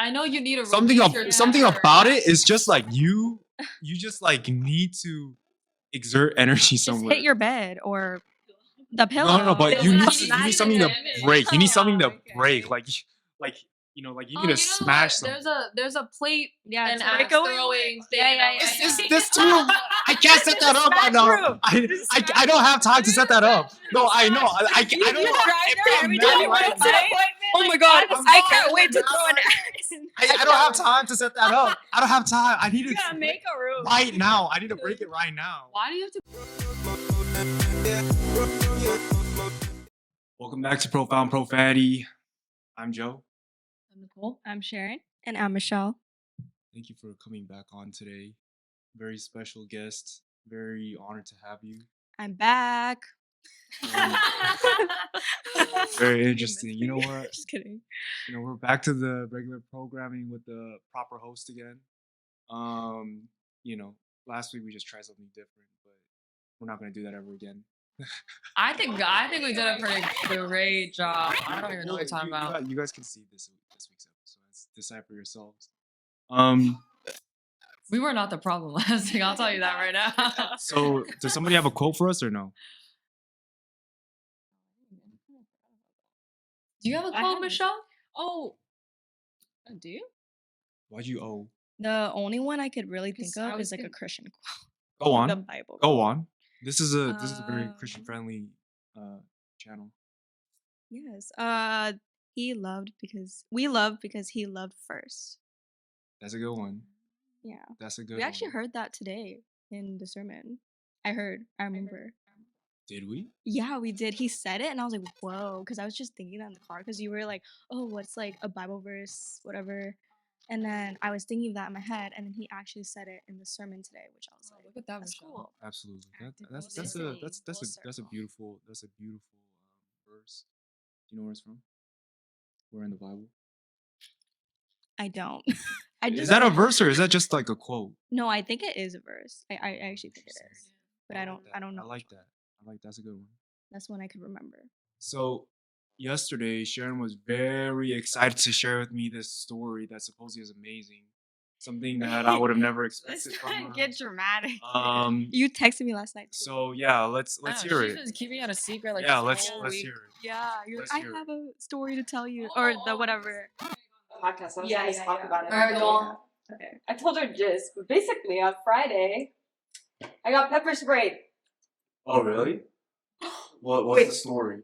I know you need a something about it is just like you just like need to exert energy somewhere. Just hit your bed or the pillow. No, but you need something to break. You need something to Okay. break. Like you need to smash something. There's a plate and it's axe throwing thing. Yeah. This too. I can't set that up. I know. I don't have time to set that up. No, I know. I don't. Every time you go to an appointment. Oh my god! I can't wait to throw an axe. I don't have time to set that up. I don't have time. I need to make a room right now. I need to break it right now. Why do you have to? Welcome back to Profound Profanity. I'm Joe. I'm Nicole. I'm Sharon. And I'm Michelle. Thank you for coming back on today. Very special guest. Very honored to have you. I'm back. Very interesting. You know what? Just kidding. You know, we're back to the regular programming with the proper host again. You know, last week we just tried something different, but we're not going to do that ever again. I think we did a pretty great job. I don't even know what you're talking about. You guys can see this week's episode. Let's decide for yourselves. We were not the problem last week. I'll tell you that right now. So, does somebody have a quote for us or no? Do you have a quote, Michelle? Oh, do you? Why'd you owe? The only one I could really think of is like a Christian quote. Go on. The Bible. Go on. This is a very Christian friendly channel. Yes. We love because he loved first. That's a good one. Yeah. That's a good one. We actually heard that today in the sermon. I remember. Did we? Yeah, we did. He said it and I was like, whoa, because I was just thinking that in the car because you were like, oh, what's like a Bible verse, whatever. And then I was thinking of that in my head, and then he actually said it in the sermon today, which I was like, "Look at that, that's cool." Absolutely, that's a beautiful verse. Do you know where it's from? Where in the Bible? I don't. Is that a verse or is that just like a quote? No, I think it is a verse. I actually think it is, but I don't know. I like that. That's a good one. That's one I could remember. So. Yesterday, Sharon was very excited to share with me this story that supposedly is amazing. Something that I would have never expected from her. Get dramatic. You texted me last night too. So yeah, let's hear it. She's just keeping it a secret. Like, yeah, let's hear it. Yeah, I have a story to tell you, or the whatever. Podcast. I was going to talk about it. All right, go on. Okay. I told her gist, but basically on Friday, I got pepper sprayed. Oh really? What's the story?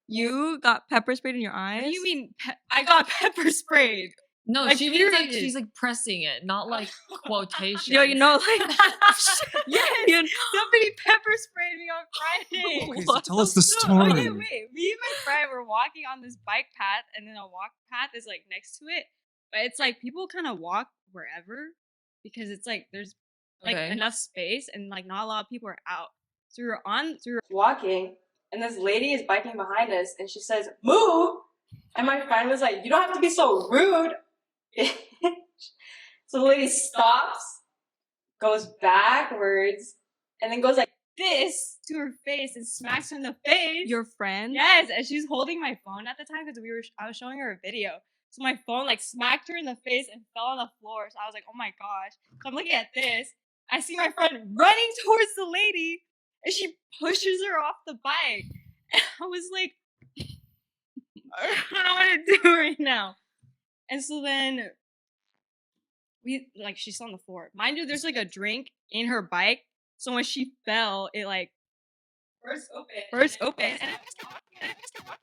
You got pepper sprayed in your eyes? What do you mean? I got pepper sprayed. No, like, she means like she's like pressing it, not like quotation. Yo, you know, like yes, somebody pepper sprayed me on Friday. Okay, so tell us the story. Okay, wait. Me and my friend were walking on this bike path, and then a walk path is like next to it, but it's like people kind of walk wherever because it's like there's like enough space and like not a lot of people are out. So we were walking. And this lady is biking behind us, and she says, "Move!" And my friend was like, "You don't have to be so rude." So the lady stops, goes backwards, and then goes like this to her face and smacks her in the face. Your friend? Yes, and she's holding my phone at the time because I was showing her a video. So my phone like smacked her in the face and fell on the floor. So I was like, "Oh my gosh!" So I'm looking at this. I see my friend running towards the lady. And she pushes her off the bike. And I was like, I don't know what to do right now. And so then she's on the floor. Mind you, there's like a drink in her bike. So when she fell, it like burst open. And I was walking.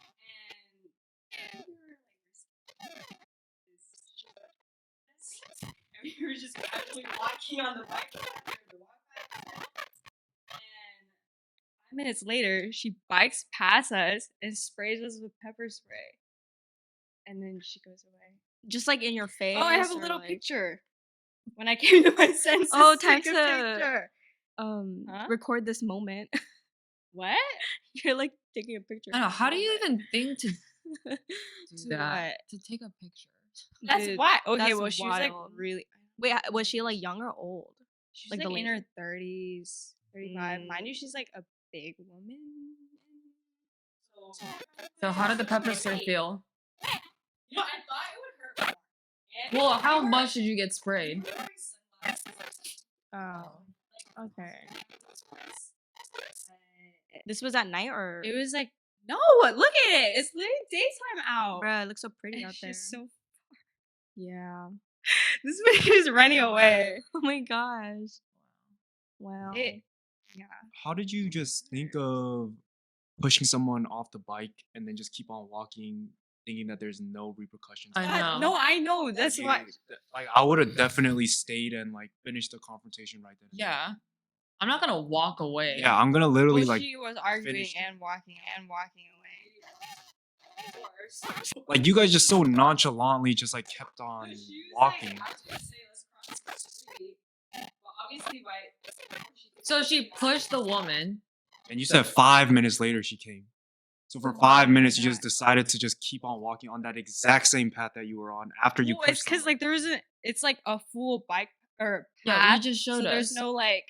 And we were just casually walking on the bike. 5 minutes later, she bikes past us and sprays us with pepper spray. And then she goes away. Just like in your face? Oh, I have a little picture. When I came to my senses. Oh, time to record this moment. What? You're like taking a picture. I don't know. How do you even think to do that? What? To take a picture. That's why. Okay, well, she was like wild. really. Wait, was she like young or old? She's like in her 30s, 35. Mind you, she's like a big woman. So how did the pepper spray feel? You know, I thought it would hurt Well, how much did you get sprayed? Oh, okay. This was at night or? It was like, no, look at it. It's literally daytime out. Bruh, it looks so pretty out It's there. just so. Yeah. This video is running away. Oh my gosh. Wow. Yeah. How did you just think of pushing someone off the bike and then just keep on walking, thinking that there's no repercussions? I know. No, I know. That's Like, why. like I would have definitely stayed and like finished the confrontation right then. Yeah. I'm not gonna walk away. Yeah, I'm gonna literally Well, like she was arguing finish it. and walking away. like you guys just so nonchalantly just like kept on walking. So she pushed the woman. And you said 5 minutes later she came. So for 5 minutes you just decided to just keep on walking on that exact same path that you were on after you Well, pushed it's because someone. like there isn't. It's like a full bike or Yeah, path. you just showed so there's us. no like.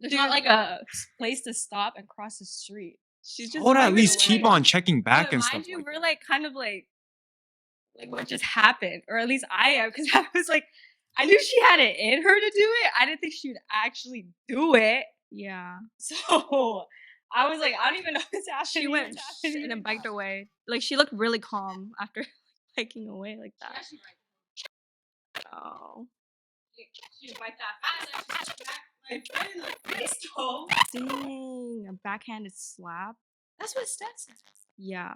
There's Dude, not like a place to stop and cross the street. She's just. I would at biking least away. keep on checking back But and mind stuff you, like we're that. like kind of like what just happened, or at least I am, because I was like, I knew she had it in her to do it. I didn't think she would actually do it. Yeah. So I was like, I don't even know what's happening. She went what's happening. and then biked away. Like she looked really calm after biking away like that. Oh. She would bite that fast. She back my friend in the face, though. Dang. A backhanded slap. That's what Steph said. Yeah.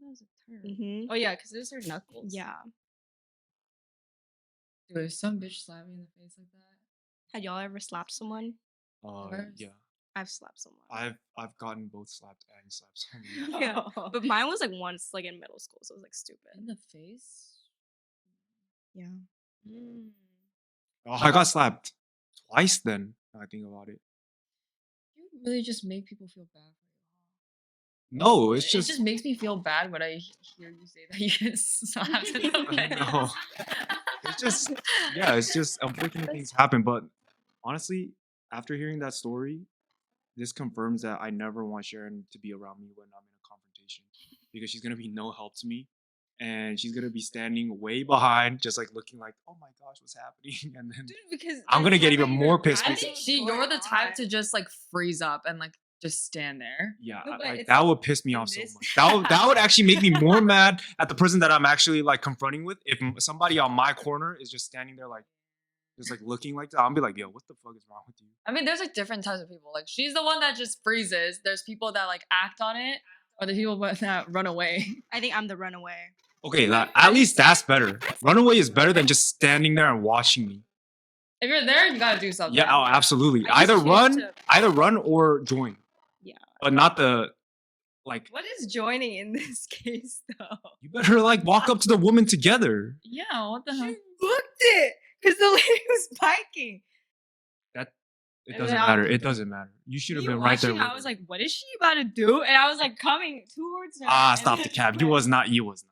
That was a turn. Mm-hmm. Oh yeah, because those are knuckles. Yeah. Dude, if some bitch slapped me in the face like that. Had y'all ever slapped someone? Yeah. I've slapped someone. I've gotten both slapped and slapped someone. Yeah. But mine was like once, like in middle school, so it was like stupid. In the face? Yeah. Oh, I got slapped twice then, now I think about it. You really just make people feel bad for you. No, it's It just just makes me feel bad when I hear you say that you get slapped in the face. no. It's just yeah, it's just unfortunate things happen. But honestly, after hearing that story, this confirms that I never want Sharon to be around me when I'm in a confrontation because she's gonna be no help to me, and she's gonna be standing way behind, just like looking like, oh my gosh, what's happening? And then Dude, because I'm gonna get even more pissed. I because- think you're the type to just like freeze up and like just stand there. Yeah, No, but like it's that would piss me in off so this- much. That would actually make me more mad at the person that I'm actually like confronting with. If somebody on my corner is just standing there like, just like looking like that, I'll be like, yo, what the fuck is wrong with you? I mean, there's like different types of people. Like she's the one that just freezes. There's people that like act on it, or the people that run away. I think I'm the runaway. Okay, at least that's better. Runaway is better than just standing there and watching me. If you're there, you gotta do something. Yeah, oh, absolutely. I just choose to- Either run or join. Yeah. But not the like. what is joining in this case though? You better like walk up to the woman together. Yeah. What the hell? She booked it because the lady was biking. It And doesn't then matter. It doesn't matter. You should have Me been right there. watching, with I was her. like, what is she about to do? And I was like coming towards her. Ah, and stop then the cab. You was not coming towards her.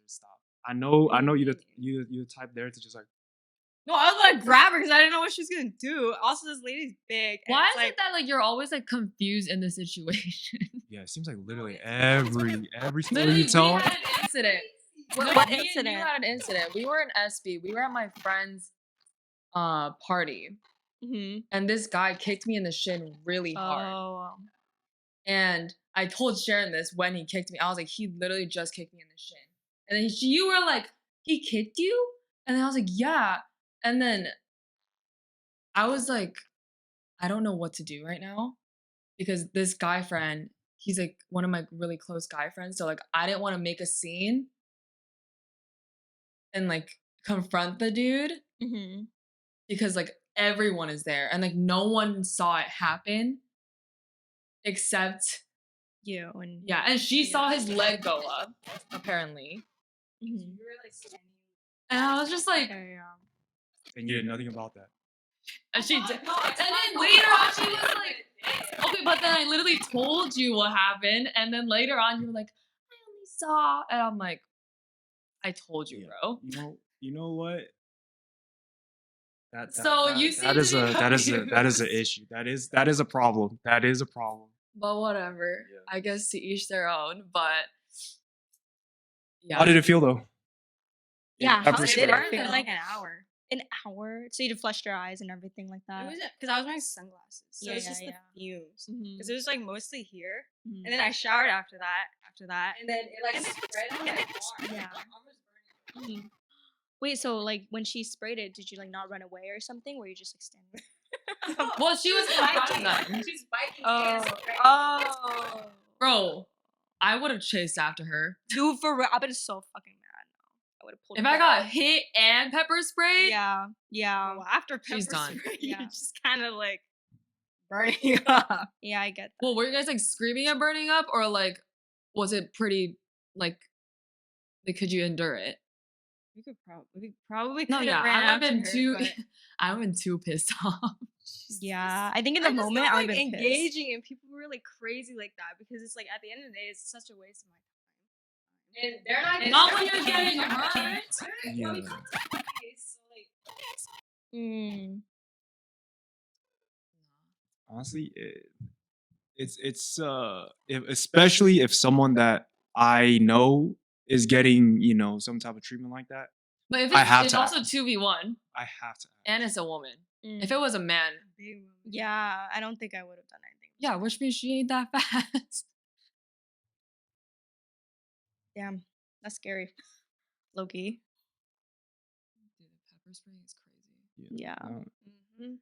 Stop. I know you the type there to just like. No, I was like grab her because I didn't know what she was gonna do. Also, this lady's big. and Why it's is like, it that like you're always like confused in this situation? Yeah, it seems like literally every story Literally, you tell. we had an incident. What Me and incident? You had an incident. We were in SB. We were at my friend's party, Mm-hmm. and this guy kicked me in the shin really hard. Oh. And I told Sharon this when he kicked me. I was like, he literally just kicked me in the shin. And then you were like, he kicked you? And then I was like, yeah. And then I was like, I don't know what to do right now because this guy friend, he's like one of my really close guy friends. So like, I didn't want to make a scene and like confront the dude Mm-hmm. because like everyone is there and like no one saw it happen except You and yeah, and she saw his leg go up apparently. Mhm. you were like standing. And I was just like, Okay, yeah. And you did nothing about that. and she did. And then later on, she was like, okay, but then I literally told you what happened. And then later on, you were like, I only saw. And I'm like, I told you, bro. You know what? So you seem to be that is an confused. issue. That is a problem. That is a problem. But whatever. Yeah. I guess to each their own. But yeah. How did it feel though? Yeah, pepper how did spray. it burn burn for for like an hour? An hour, so you had flushed your eyes and everything like It that. was because I was wearing sunglasses, so Yeah, it's yeah, just the yeah. fumes. Mhm. Because it was like mostly here, Mhm. and then I showered after that, and then it like spread on my arm. Yeah. My arm was burning. Mhm. Wait, so like when she sprayed it, did you like not run away or something? Were you just like standing there? Well, she was in front of biking. them. She's biking. Oh, and spraying. oh, Bro, I would have chased after her. dude, for real, I've been so fucking mad now. I would have pulled. If her I got out. hit and pepper sprayed, Yeah, yeah, Well, after pepper She's done. spray, Yeah. you're just kind of like burning up. yeah, I get that. well, were you guys like screaming and burning up, or like was it pretty like could you endure it? We probably No, could yeah, have ran I would have after been her, too. but I would have been too pissed off. Yeah, I think in the I'm just moment not, I like would have been pissed. engaging and people were like crazy like that because it's like at the end of the day it's such a waste of my time. And they're not Not when you're getting hurt. Yeah. So like Mm. Honestly, it's if, especially if someone that I know is getting some type of treatment like that, But if I have it's to also ask. 2v1 I have to. and it's a woman. Mm. If it was a man, big woman. Yeah, I don't think I would have done anything. yeah, which means she ain't that fast. Damn, that's scary. Loki. Dude, the pepper spray is crazy. Yeah. Mhm.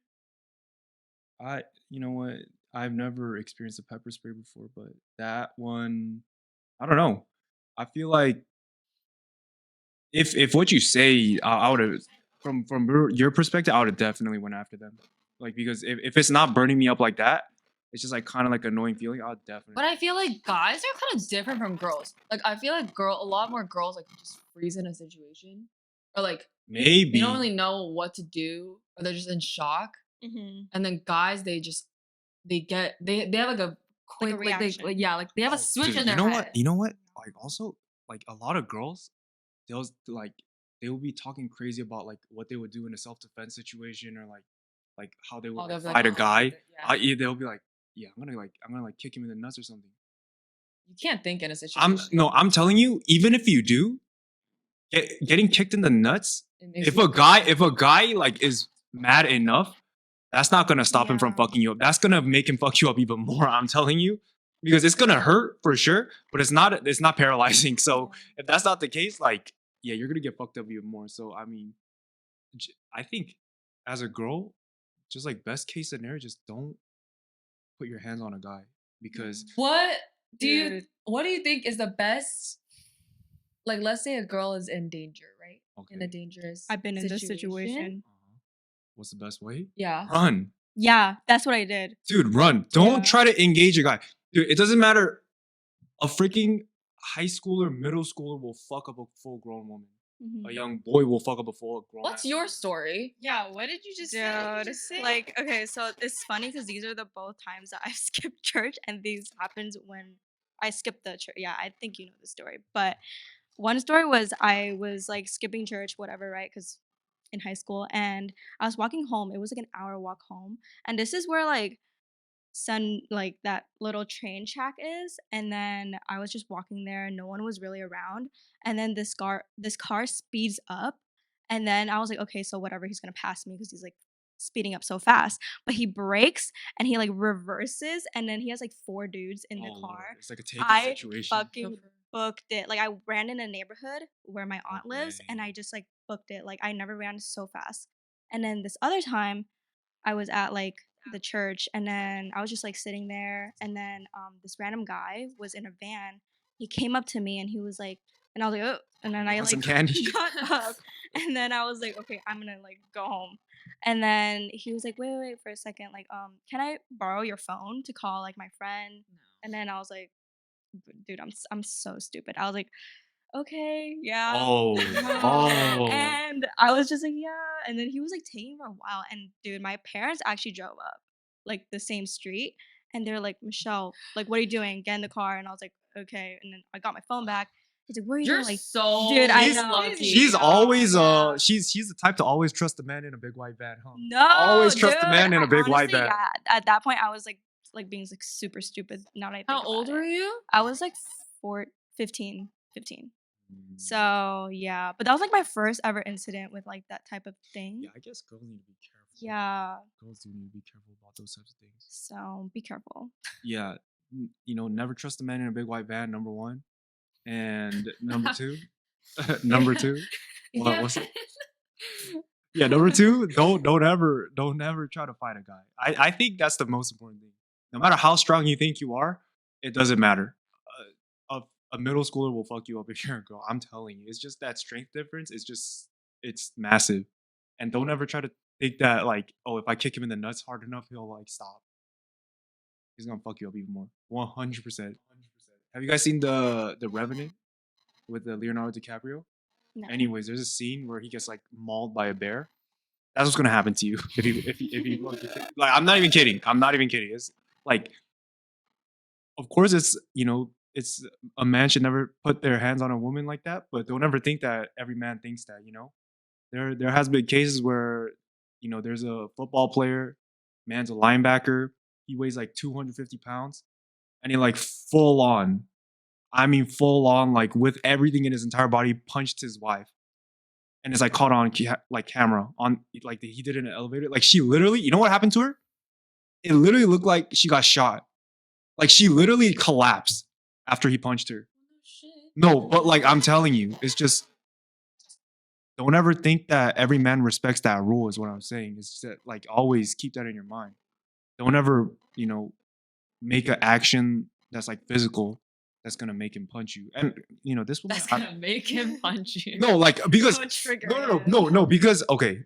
You know what? I've never experienced a pepper spray before, but that one, I don't know. I feel like if what you say, I would have from your perspective, I would have definitely went after them. Like because if it's not burning me up like that, it's just like kind of like annoying feeling. I'll definitely. But I feel like guys are kind of different from girls. Like I feel like a lot more girls like just freeze in a situation, or like Maybe they don't really know what to do, or they're just in shock. Mm-hmm. And then guys, they have like a quick reaction. like they have a switch Dude, in their you know head. what? You know what? Like also like a lot of girls, they'll like they will be talking crazy about like what they would do in a self defense situation or like how they would Oh, like, they'll be fight a like, guy. yeah. They'll be like, yeah, I'm gonna like kick him in the nuts or something. You can't think in a situation. I'm telling you, even if you do, getting kicked in the nuts. It makes If you- a guy like is mad enough, that's not gonna stop him from Yeah. fucking you up. That's gonna make him fuck you up even more. I'm telling you, because it's gonna hurt for sure, but it's not paralyzing. So if that's not the case, like yeah, you're gonna get fucked up even more. So I mean, I think as a girl, just like best case scenario, just don't put your hands on a guy because What do you Dude. what do you think is the best? Like, let's say a girl is in danger, right? In a okay, dangerous. I've been in this situation. what's the best way? Yeah. Run. Yeah, that's what I did. Dude, run. Don't Yeah. try to engage a guy. Dude, it doesn't matter. A freaking high schooler, middle schooler will fuck up a full grown woman. Mhm. A young boy will fuck up a full grown What's man. your story? Yeah, what did you just say? What did you Dude, just say? like, okay, so it's funny because these are the both times that I've skipped church, and these happens when I skipped the church. Yeah, I think you know the story. But one story was I was like skipping church, whatever, right? Because in high school, and I was walking home. It was like an hour walk home, and this is where like like that little train track is, and then I was just walking there, no one was really around, and then this car speeds up, and then I was like, okay, so whatever, he's gonna pass me because he's like speeding up so fast, but he brakes and he like reverses, and then he has like 4 dudes in the Oh, Lord, car. it's like a taken I situation. fucking booked it. Like I ran in a neighborhood where my aunt lives, and Okay. I just like booked it. Like I never ran so fast. And then this other time I was at like the church, and then I was just like sitting there, and then this random guy was in a van. He came up to me and he was like, and I was like, oh, and then I Want some like candy? got up, and then I was like, okay, I'm gonna like go home. And then he was like, wait for a second, like can I borrow your phone to call like my friend? And then I was like, dude, I'm so stupid. I was like, okay, yeah. Oh, oh. And I was just like, yeah. And then he was like taking for a while. And dude, my parents actually drove up like the same street. And they're like, Michelle, like, what are you doing? Get in the car. And I was like, okay. And then I got my phone back. He's like, where are you You're doing? Like, so dude, I She's- know. lucky. She's Yeah, always yeah. she's the type to always trust a man in a big white van, huh? No, Always trust a dude, man in a I big white honestly, van. yeah, at that point, I was like being like super stupid. Now that I think How about old it. were you? I was like 15. So yeah, but that was like my first ever incident with like that type of thing. Yeah, I guess girls need to be careful. Yeah. Girls do need to be careful about those types of things. So be careful. Yeah, never trust a man in a big white van. Number one, and number two, number two. What's it? Yeah, number two. Don't ever try to fight a guy. I think that's the most important thing. No matter how strong you think you are, it doesn't matter. A middle schooler will fuck you up if you're a girl. I'm telling you, it's just that strength difference. It's massive, and don't ever try to think that like, oh, if I kick him in the nuts hard enough, he'll like stop. He's gonna fuck you up even more. 100%. Have you guys seen the Revenant with the Leonardo DiCaprio? No. Anyways, there's a scene where he gets like mauled by a bear. That's what's gonna happen to you if you like. I'm not even kidding. It's like, of course, it's a man should never put their hands on a woman like that. But don't ever think that every man thinks that. There has been cases where there's a football player, man's a linebacker. He weighs like 250 pounds, and he like full on. I mean, full on, like with everything in his entire body, punched his wife, and it's like caught on like camera on like he did it in an elevator. Like she literally, you know what happened to her? It literally looked like she got shot. Like she literally collapsed after he punched her. No, but like I'm telling you, it's just don't ever think that every man respects that rule. Is what I'm saying. It's just that, like always keep that in your mind. Don't ever make an action that's like physical that's gonna make him punch you. And this will That's gonna make him punch you. no, like because Don't trigger no, because okay.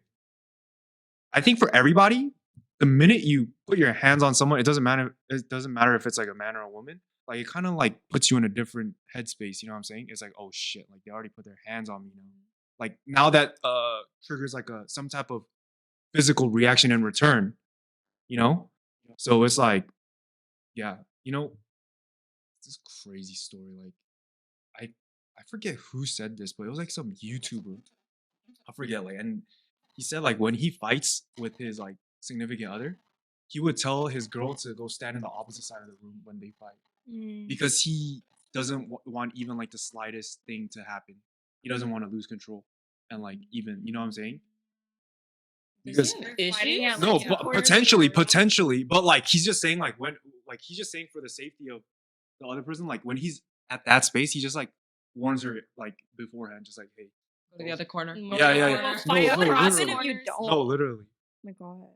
I think for everybody, the minute you put your hands on someone, it doesn't matter. It doesn't matter if it's like a man or a woman. Like it kind of like puts you in a different headspace. You know what I'm saying? It's like, oh shit, like they already put their hands on me. Like now that triggers like some type of physical reaction in return. So it's like, yeah, this crazy story. Like I forget who said this, but it was like some YouTuber. I forget, like, and he said like when he fights with his like significant other, he would tell his girl to go stand in the opposite side of the room when they fight because he doesn't want even like the slightest thing to happen. He doesn't want to lose control and like even what I'm saying. Because no, potentially, but like he's just saying like he's just saying for the safety of the other person, like when he's at that space, he just like warns her like beforehand, just like, hey, go to the other corner. Yeah. No, literally. Oh my god.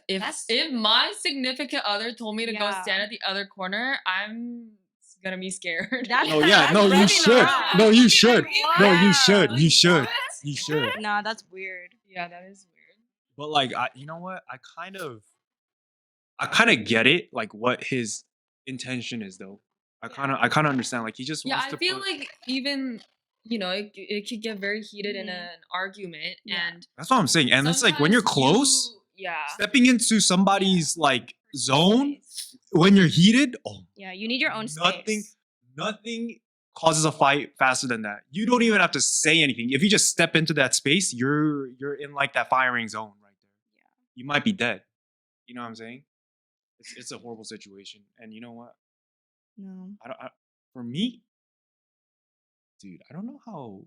If my significant other told me to go stand at the other corner, I'm gonna be scared. You should. No, you should. You should. Nah, that's weird. Yeah, that is weird. But like, you know what? I kind of get it. Like, what his intention is, though. I kind of understand. Like, he just wants to. I feel like even it could get very heated in an argument, and that's what I'm saying. And it's like when you're close, stepping into somebody's like zone when you're heated. Oh, yeah, you need your own space. Nothing causes a fight faster than that. You don't even have to say anything. If you just step into that space, you're in like that firing zone right there. Yeah, you might be dead. You know what I'm saying? It's a horrible situation. And you know what? No. For me, dude, I don't know how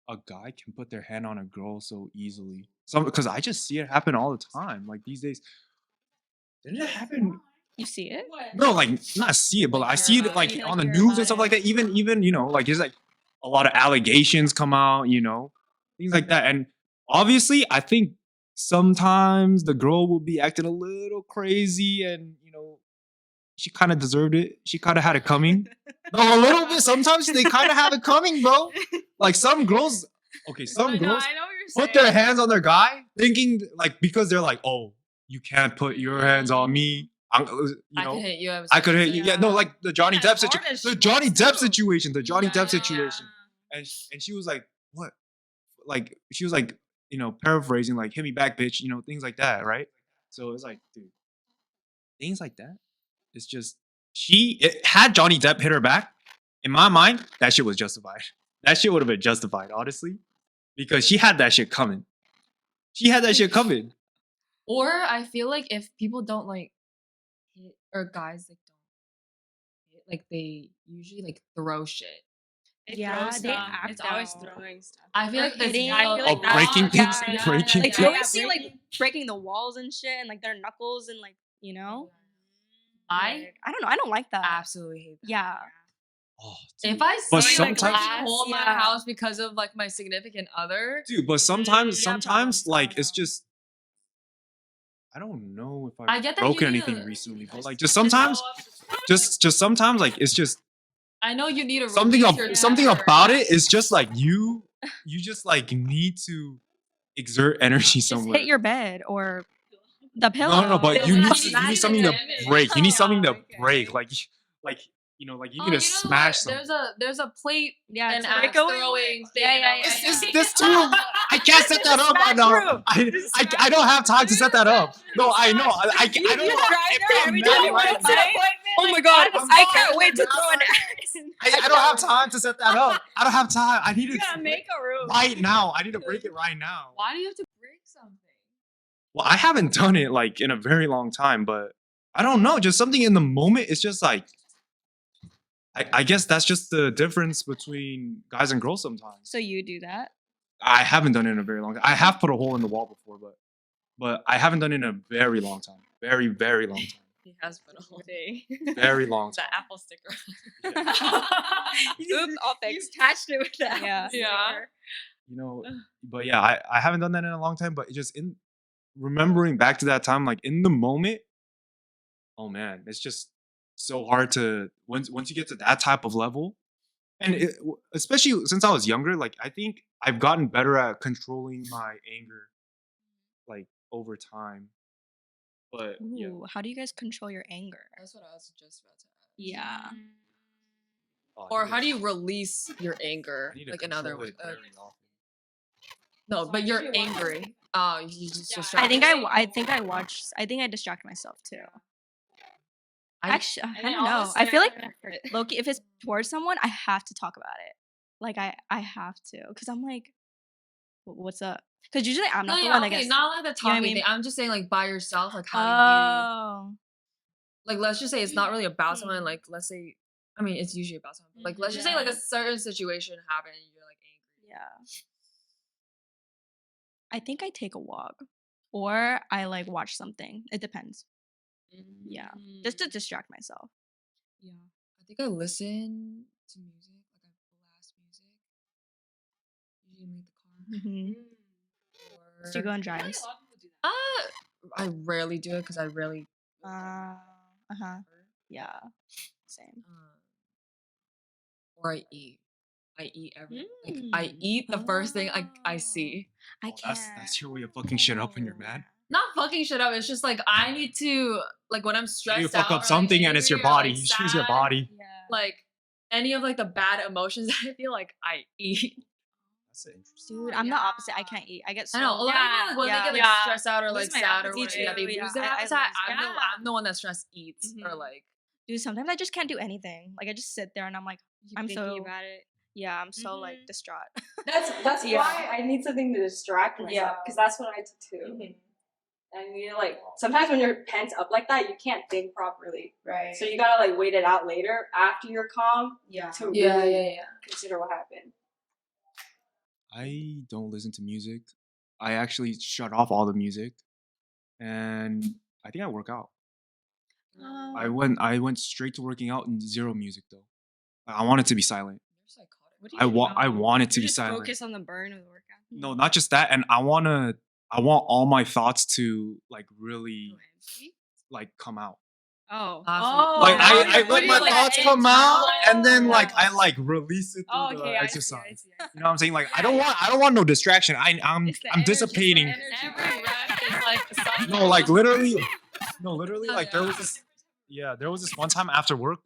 a guy can put their hand on a girl so easily. Because I just see it happen all the time. Like these days, didn't it happen? You see it? No, like not see it, but I see it like on the news and stuff like that. Even like there's like a lot of allegations come out, things like that. And obviously, I think sometimes the girl will be acting a little crazy, and she kind of deserved it. She kind of had it coming. No, a little bit. Sometimes they kind of have it coming, bro. Like some girls, girls put their hands on their guy, thinking like because they're like, oh, you can't put your hands on me. I could hit you. I could hit you. Yeah, no, like the Johnny Depp situation. The Johnny Depp situation. And she was like, what? Like she was like, paraphrasing, like, hit me back, bitch. Things like that, right? So it's like, dude, things like that. It's just had Johnny Depp hit her back. In my mind, that shit was justified. That shit would have been justified, honestly, because she had that shit coming. Or I feel like if people don't like hit, or guys like don't hit, like they usually like throw shit. They Yeah, throw they stuff. act It's always out. throwing stuff. I feel Or like it's hitting. more- I feel like Oh, that's- breaking things, yeah. breaking Like, things. you You always always see like breaking- breaking the walls and shit, and like their knuckles and like I I don't know. I don't like that. absolutely hate that. Yeah. Oh, If dude. I But see like sometimes- a hole in my Yeah. house because of like my significant other, Dude, but sometimes, yeah, sometimes, problems, like, I it's don't know. just. I don't know if I I've get that you broken need anything a- recently, but like, just sometimes, just sometimes, like, it's just I know you need to something release your something temper. about it is just like you just like need to exert energy Just somewhere. hit your bed or the pillow. No, but Pillow. you need That's you not need something to even break. You need Oh, something to okay. break. Like you know, like you Oh, need you to know smash what? something. There's a plate Yeah, and it's axe break away. throwing thing. Yeah. This too. I can't set that up right now. I don't have time to set that up. No, I know. I don't. Every I'm time mad you right went to now. the appointment, Oh my god, I'm I sorry. can't wait to throw an axe. I don't have time to set that up. I don't have time. I need you to gotta make a room. right now. I need to break it right now. Why do you have to break something? Well, I haven't done it like in a very long time, but I don't know. Just something in the moment. It's just like I guess that's just the difference between guys and girls sometimes. So you do that? I haven't done it in a very long time. I have put a hole in the wall before, but I haven't done it in a very long time. Very, very long time. He has put a whole day. Very long the time. apple sticker. Oops, all fixed. Attached it with that. Yeah. Yeah. You know, but yeah, I haven't done that in a long time, but just in remembering back to that time, like in the moment, oh man, it's just so hard to once you get to that type of level. And especially since I was younger, like I think I've gotten better at controlling my anger, like over time. But yeah, Ooh, how do you guys control your anger? That's what I was just about to ask. Yeah. oh, I Or need how to- do you release your anger? I need to Like another control way. it very often. No, but you're angry. Oh, you just I think distracted. I think I distract myself too. I- Actually, I don't know. I feel like Loki, if it's towards someone, I have to talk about it. Like I have to, because I'm like, what's up? Because usually I'm not No, the yeah, one that okay, gets. not like the know what I talking mean? thing. I'm just saying like by yourself, like how do Oh. you like let's just say it's not really about someone, like let's say I mean it's usually about someone. But, like let's just say like a certain situation happened and you're like angry. Yeah. I think I take a walk, or I like watch something. It depends. Yeah, just to distract myself. Yeah. I think I listen to music, like I blast music. Usually make the car. Mm-hmm. So you go on drives. I rarely do it because I rarely Uh-huh. Yeah. Same. or I eat. I eat everything. Like I eat the first thing I see. I Oh, can't. that's your way of fucking shit up when you're mad. Not fucking shit up. It's just like I need to like when I'm stressed You out. fuck or, up like, something and it's your angry or, body. like, You choose your sad, body. Yeah. Like any of like the bad emotions, I feel like I eat. That's interesting. Dude, I'm the opposite. I can't eat. I get so. I know. A lot of people like, when they get like yeah. stressed out or Lose like my sad or appetite whatever, yeah, they too, lose yeah. their I appetite. lose it. I'm the one that stress eats or Mhm. like. Dude, sometimes I just can't do anything. Like I just sit there and I'm like, I'm thinking so. about it. Yeah, I'm so Mhm. like distraught. That's Yeah. why I need something to distract myself. Yeah. Because that's what I do too. And you need to like sometimes when you're pent up like that, you can't think properly. Right. So you gotta like wait it out later after you're calm Yeah. to really Yeah. consider what happened. I don't listen to music. I actually shut off all the music, and I think I work out. I went straight to working out and zero music though. I want it to be silent. You're psychotic. I want it to You be just silent. focus on the burn of the workout. No, not just that, and I want all my thoughts to like really like come out. Oh. Oh, Like Oh, I you're let putting, my like, thoughts come out, and then like internal- I like release it through Oh, the okay. I see, exercise. I see. You know what I'm saying? Like I don't want no distraction. I'm It's the I'm energy, dissipating. it's the energy. Every rep is like something. No, like literally, like there Yeah. was this one time after work.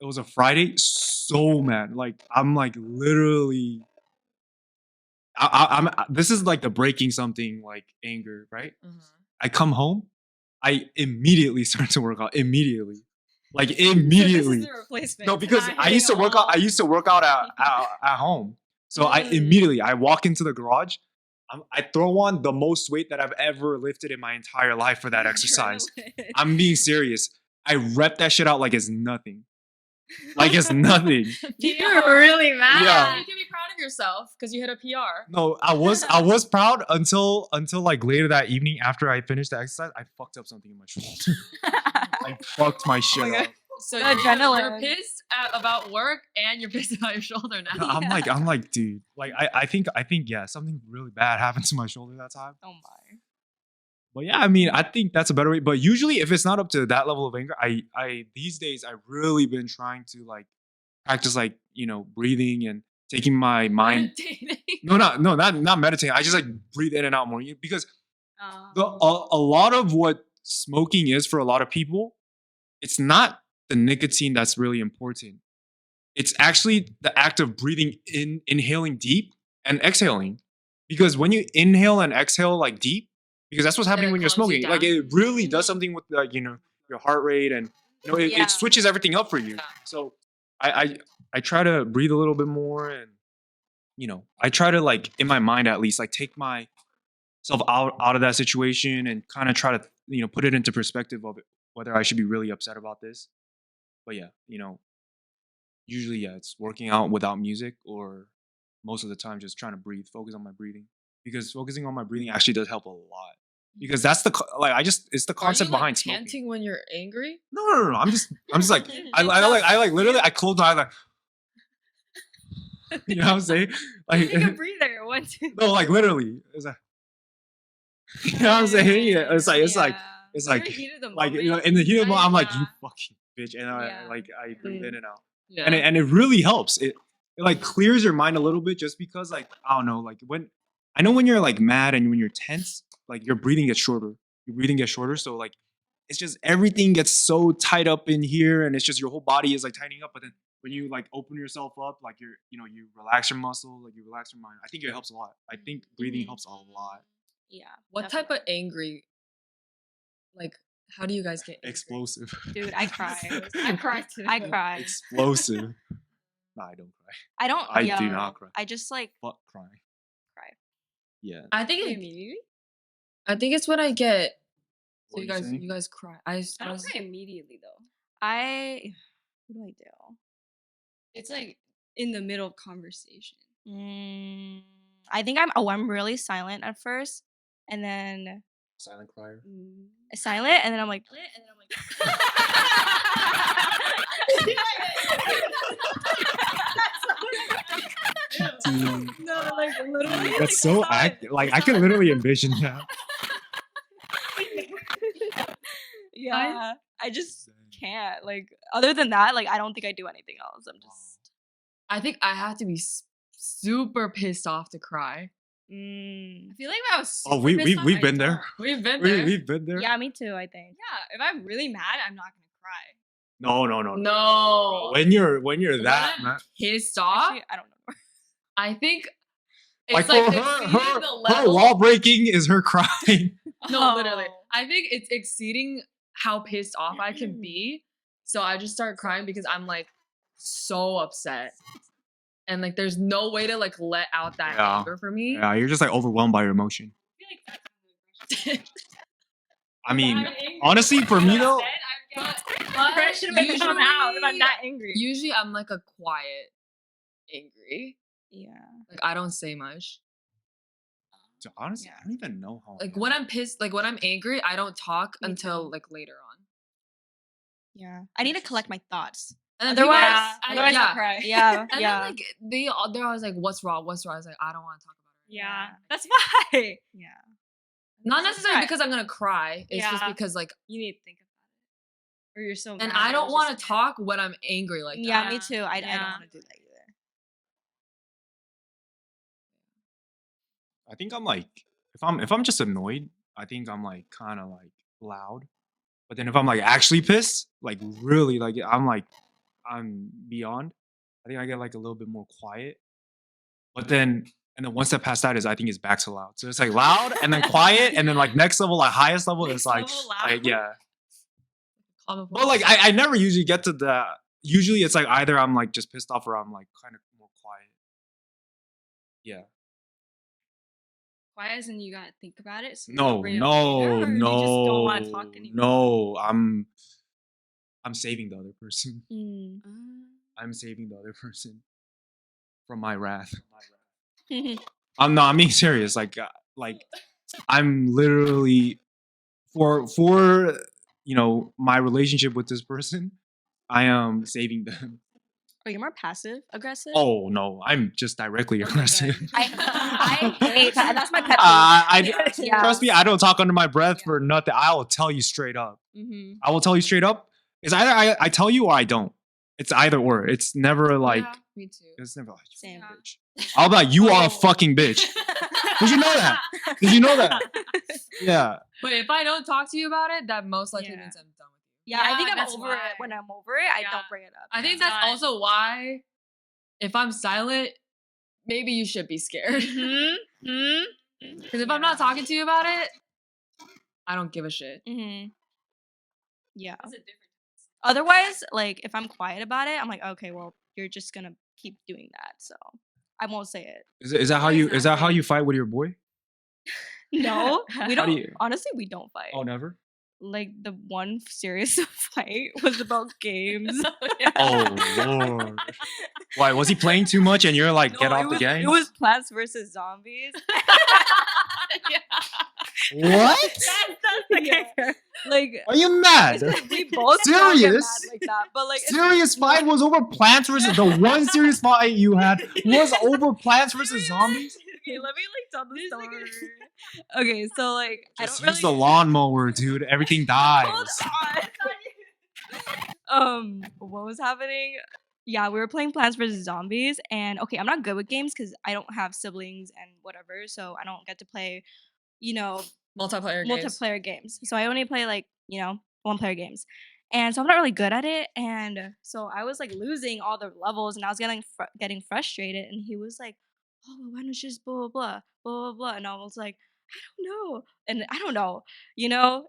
It was a Friday. So mad. Like I'm like literally. I'm. This is like the breaking something like anger, right? I come home, I immediately start to work out. Immediately. So this Immediately. is the replacement. No, because Not I used to hitting a work out. I wall. used to work out at home. So I immediately I walk into the garage. I throw on the most weight that I've ever lifted in my entire life for that exercise. I'm being serious. I rep that shit out like it's nothing. Like it's nothing. You're really mad. Yeah. You can be proud of yourself because you hit a PR. No, I was proud until like later that evening after I finished the exercise, I fucked up something in my shoulder. I fucked my shit God. up. So The you're adrenaline. pissed about work and you're pissed about your shoulder now. I'm like, dude, like I think yeah, something really bad happened to my shoulder that time. Oh my. But yeah, I mean, I think that's a better way. But usually, if it's not up to that level of anger, I these days I've really been trying to like practice like breathing and taking my mind. Meditating. Not meditating. I just like breathe in and out more because a lot of what smoking is for a lot of people, it's not the nicotine that's really important. It's actually the act of breathing in, inhaling deep and exhaling. Because when you inhale and exhale like deep, because that's what's happening it when you're calms you smoking. Like down. it really does something with like your heart rate and Yeah. it switches everything up for you. Yeah. So I try to breathe a little bit more and I try to like in my mind at least like take myself out of that situation and kind of try to put it into perspective of it, whether I should be really upset about this. But yeah, usually it's working out without music or most of the time just trying to breathe, focus on my breathing. Because focusing on my breathing actually does help a lot. Because that's it's the concept Are you, behind like, smoking. panting when you're angry? No. I'm just like I like literally I close my eyes like you know what I'm saying? Like Take a breather. 1, 2. no, like literally. It's like you know what I'm saying? Yeah, it's like You're in heat of the like moment. in the heat of the moment, I'm like Yeah. you fucking bitch, and Yeah. I breathe in and out, Yeah. and it really helps. It like clears your mind a little bit just because like I don't know like when you're like mad and when you're tense, like your breathing gets shorter. Your breathing gets shorter, so like it's just everything gets so tied up in here, and it's just your whole body is like tightening up. But then when you like open yourself up, like you relax your muscle, like you relax your mind. I think it helps a lot. I think breathing helps a lot. Yeah. What type of angry? Like, how do you guys get angry? Explosive. Dude, I cry. I cried too. I cry. Explosive. Nah, I don't cry. I don't. I yeah, do not cry. I just like Fuck crying. cry. Yeah. I think Immediately. I think it's when I get. So What you are you guys, saying? you guys cry. I don't cry immediately though. What do I do? It's like in the middle of conversation. I think I'm really silent at first, and then Silent crier. silent, and then I'm like, Dude, no, like literally. that's so active. Like I can literally envision that. Yeah, I just can't. Like, other than that, like, I don't think I do anything else. I'm just. I think I have to be super pissed off to cry. Mm. I feel like if I was Oh, super pissed off, we've I been don't. there. We've been there. We've been there. Yeah, me too. I think. Yeah, if I'm really mad, I'm not gonna cry. No. No. When you're When that I'm man, pissed off, Actually, I don't know. I think like it's like, for exceeding her the her level. wall breaking is her crying. No, literally. Oh. I think it's exceeding how pissed off I can be. So I just start crying because I'm like so upset. And like there's no way to like let out that Yeah. anger for me. Yeah, you're just like overwhelmed by your emotion. I feel like I mean, I'm angry. honestly, for me though, It should have come out if I'm that angry. Usually I'm like a quiet angry. Yeah. Like I don't say much. honestly, I don't even know how. Like when I'm pissed, like when I'm angry, I don't talk Me until too. like later on. Yeah. I need to collect my thoughts. And then Otherwise, people- otherwise yeah. I'll cry. Yeah. And yeah. then like they're always like, "What's wrong? What's wrong?" I was like, "I don't want to talk about it." Yeah, That's why. Yeah. Not necessarily Right. because I'm gonna cry. It's just Yeah. because like, you need to think about it, or you're so. and mad I that don't it's want to just- talk when I'm angry like that. Yeah, me too. I don't Yeah. want to do that either. I think I'm like if I'm just annoyed, I think I'm like kind of like loud. But then if I'm like actually pissed, like really like I'm beyond. I think I get like a little bit more quiet. But then and then one step past that is I think it's back to loud. So it's like loud and then quiet and then like next level, like highest level is like Next level loud? yeah. Common But like I never usually get to the. Usually it's like either I'm like just pissed off or I'm like kind of more quiet. Yeah. quiet, and you gotta think about it. So you No, don't bring up anger, or you just don't want to talk anymore. no. I'm saving the other person. I'm saving the other person from my wrath. I'm being serious. Like I'm literally for my relationship with this person, I am saving them. Oh, you're more passive aggressive. Oh no, I'm just directly aggressive. I hate that. That's my pet peeve. Trust me, I don't talk under my breath for nothing. I will tell you straight up. I will tell you straight up. It's either I tell you or I don't. It's either or. It's never like. Me too. It's never like Same. bitch. I'll be like, you are a fucking bitch. Did you know that? Did you know that? Yeah. But if I don't talk to you about it, that most likely means I'm done with you. Yeah, I think I'm that's over why. it. When I'm over it, I don't bring it up. I think that's also why, if I'm silent, maybe you should be scared. Because if I'm not talking to you about it, I don't give a shit. Yeah. Otherwise, like, if I'm quiet about it, I'm like, okay, well, you're just gonna keep doing that, so I won't say it. Is that how you fight with your boy? No, we don't. you- Honestly, we don't fight. Oh, never. Like the one serious fight was about games. Oh Lord. Why was he playing too much and you're like, get off the game? It was Plants vs Zombies. What? Yeah. Like, are you mad? we both Serious? get mad like that, but like Serious fight was over Plants vs. The one serious fight you had was over Plants vs Zombies. Okay, let me like tell the story. Okay, so like Just I don't use the lawnmower, dude. Everything dies. What was happening? Yeah, we were playing Plants vs Zombies, and okay, I'm not good with games because I don't have siblings and whatever, so I don't get to play, multiplayer games. So I only play like one player games, and so I'm not really good at it. And so I was like losing all the levels, and I was getting frustrated. And he was like, "Oh, why don't you just blah blah blah blah blah blah?" And I was like, "I don't know," and I don't know,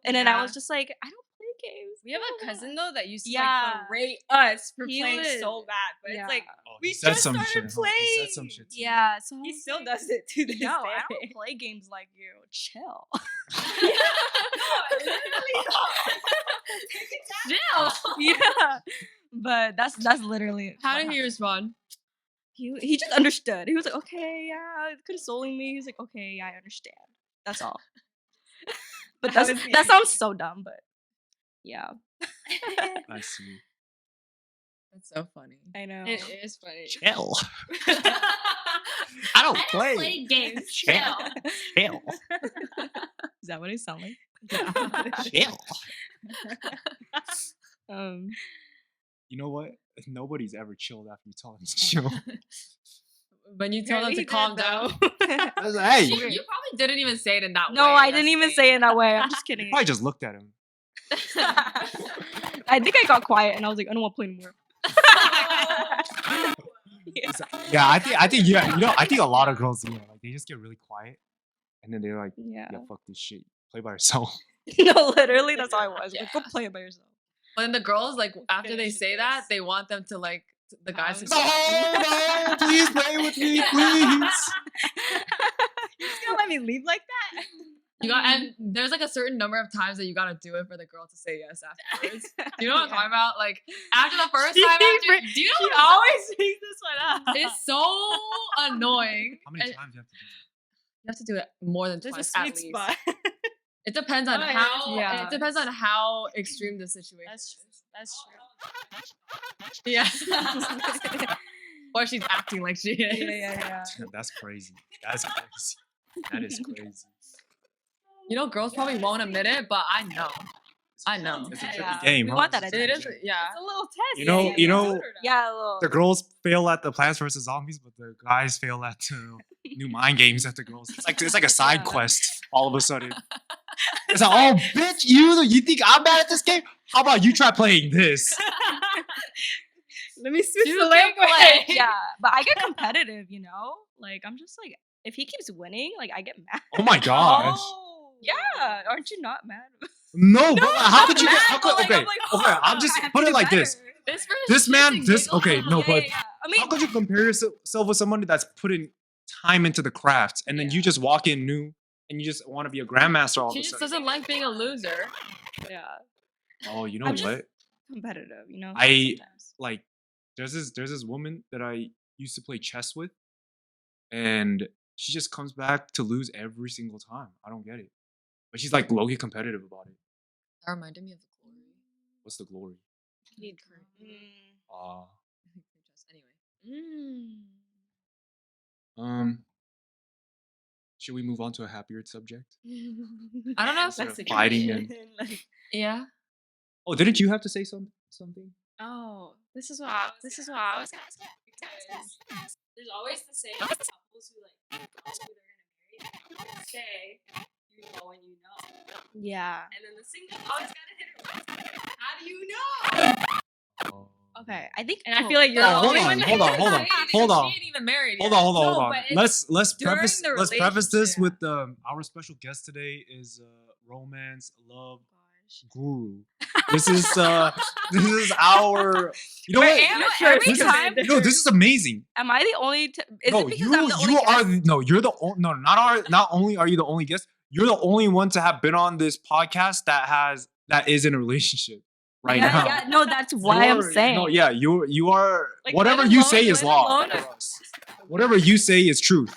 And then I was just like, "I don't play games." We have a cousin though that used to Yeah. like berate us for He playing would. so bad, but Yeah. it's like Oh, we he said just some started shit, huh? He playing. said some shit. Yeah, so I He was still like, does it to this No, day. I don't play games like you. Chill. Yeah, but that's literally. How what did he happened. respond? He just understood. He was like, okay, yeah, consoling me. He's like, okay, yeah, I understand. That's all. But that sounds so dumb, but yeah. I see. That's so funny. I know. It is funny. Chill. I don't play games. Chill. Chill. Is that what it sounds like? Chill. Um. You know what? Nobody's ever chilled after you tell them to chill. When you tell them to Apparently he calm did, down. I was like, hey, You probably didn't even say it in that way. No, I didn't that's even the say thing. it in that way. I'm just you kidding. probably just looked at him. I think I got quiet and I was like, I don't want to play anymore. Yeah, I think I think a lot of girls, like they just get really quiet, and then they're like, Yeah. yeah, fuck this shit, play by yourself. No, literally, that's how I was. Like, go play it by yourself. But then the girls, like, after they Finish say that, they want them to, like, the guys to No, no, please play with me, please. You're just gonna let me leave like that? You got, and there's like a certain number of times that you gotta do it for the girl to say yes afterwards. Do you know what I'm talking about? Like after the first time, do you know She what I'm always brings this one up. It's so annoying. How many And times do you have to do you have to do it more than There's a twice at sweet least. spot. It depends on Oh, how. yeah. It depends on how extreme the situation That's is. That's true. Yeah. Or she's acting like she is. Yeah. it? That's crazy. That's crazy. That is crazy. You know, girls probably won't admit it, but I know. I know. It's a trippy Yeah. game, We huh? want that It attention. is. Yeah. It's a little test. You know, Yeah, a little. the girls fail at the Plants vs Zombies, but the guys fail at new mind games at the girls. It's like a side Yeah. quest all of a sudden. It's like, oh, bitch, you think I'm bad at this game? How about you try playing this? Let me switch You the can language. play. Yeah, but I get competitive, Like, I'm just like, if he keeps winning, like, I get mad. Oh my gosh. Oh. Yeah, aren't you not mad? No, but how could you get? How mad, could, but, like, okay, I'm like, okay. I'm just I have to put do it like this. better. This man, okay, no, but I mean, how could you compare yourself with somebody that's putting time into the craft, and then you just walk in new, and you just want to be a grandmaster all of She a just sudden? doesn't like being a loser. yeah. Oh, you know I'm what? just- competitive, you know. I sometimes. like there's this woman that I used to play chess with, and she just comes back to lose every single time. I don't get it. But she's like low-key competitive about it. That reminded me of the glory. What's the glory? Need Uh Anyway. should we move on to a happier subject? I don't know. Instead of fighting and Yeah. oh, didn't you have to say something? Oh, this is what I was gonna ask. Because there's always the same couples who like know who they're gonna marry. Say you know when you know, Yeah. and then the single always gotta hit it. How do you know? Oh. Okay, I think, And I feel like you're Oh, the hold only on, one. hold on, hold on, hold on. She ain't even married Hold yet. on, hold on, No, hold on. but it's Let's during preface the let's preface this relationship. with our special guest today is romance love gosh. guru. This is our you know We're what? amateurs. This is, Time. no, this is amazing. Am I the only? Is no, it because you I'm the only you are guest? no, you're the no, not only are you the only guest, you're the only one to have been on this podcast that is in a relationship right yeah, now. yeah, no, that's why I'm saying. No, yeah, you are Like, whatever let you alone- say is let law. alone- for us. Whatever you say is truth.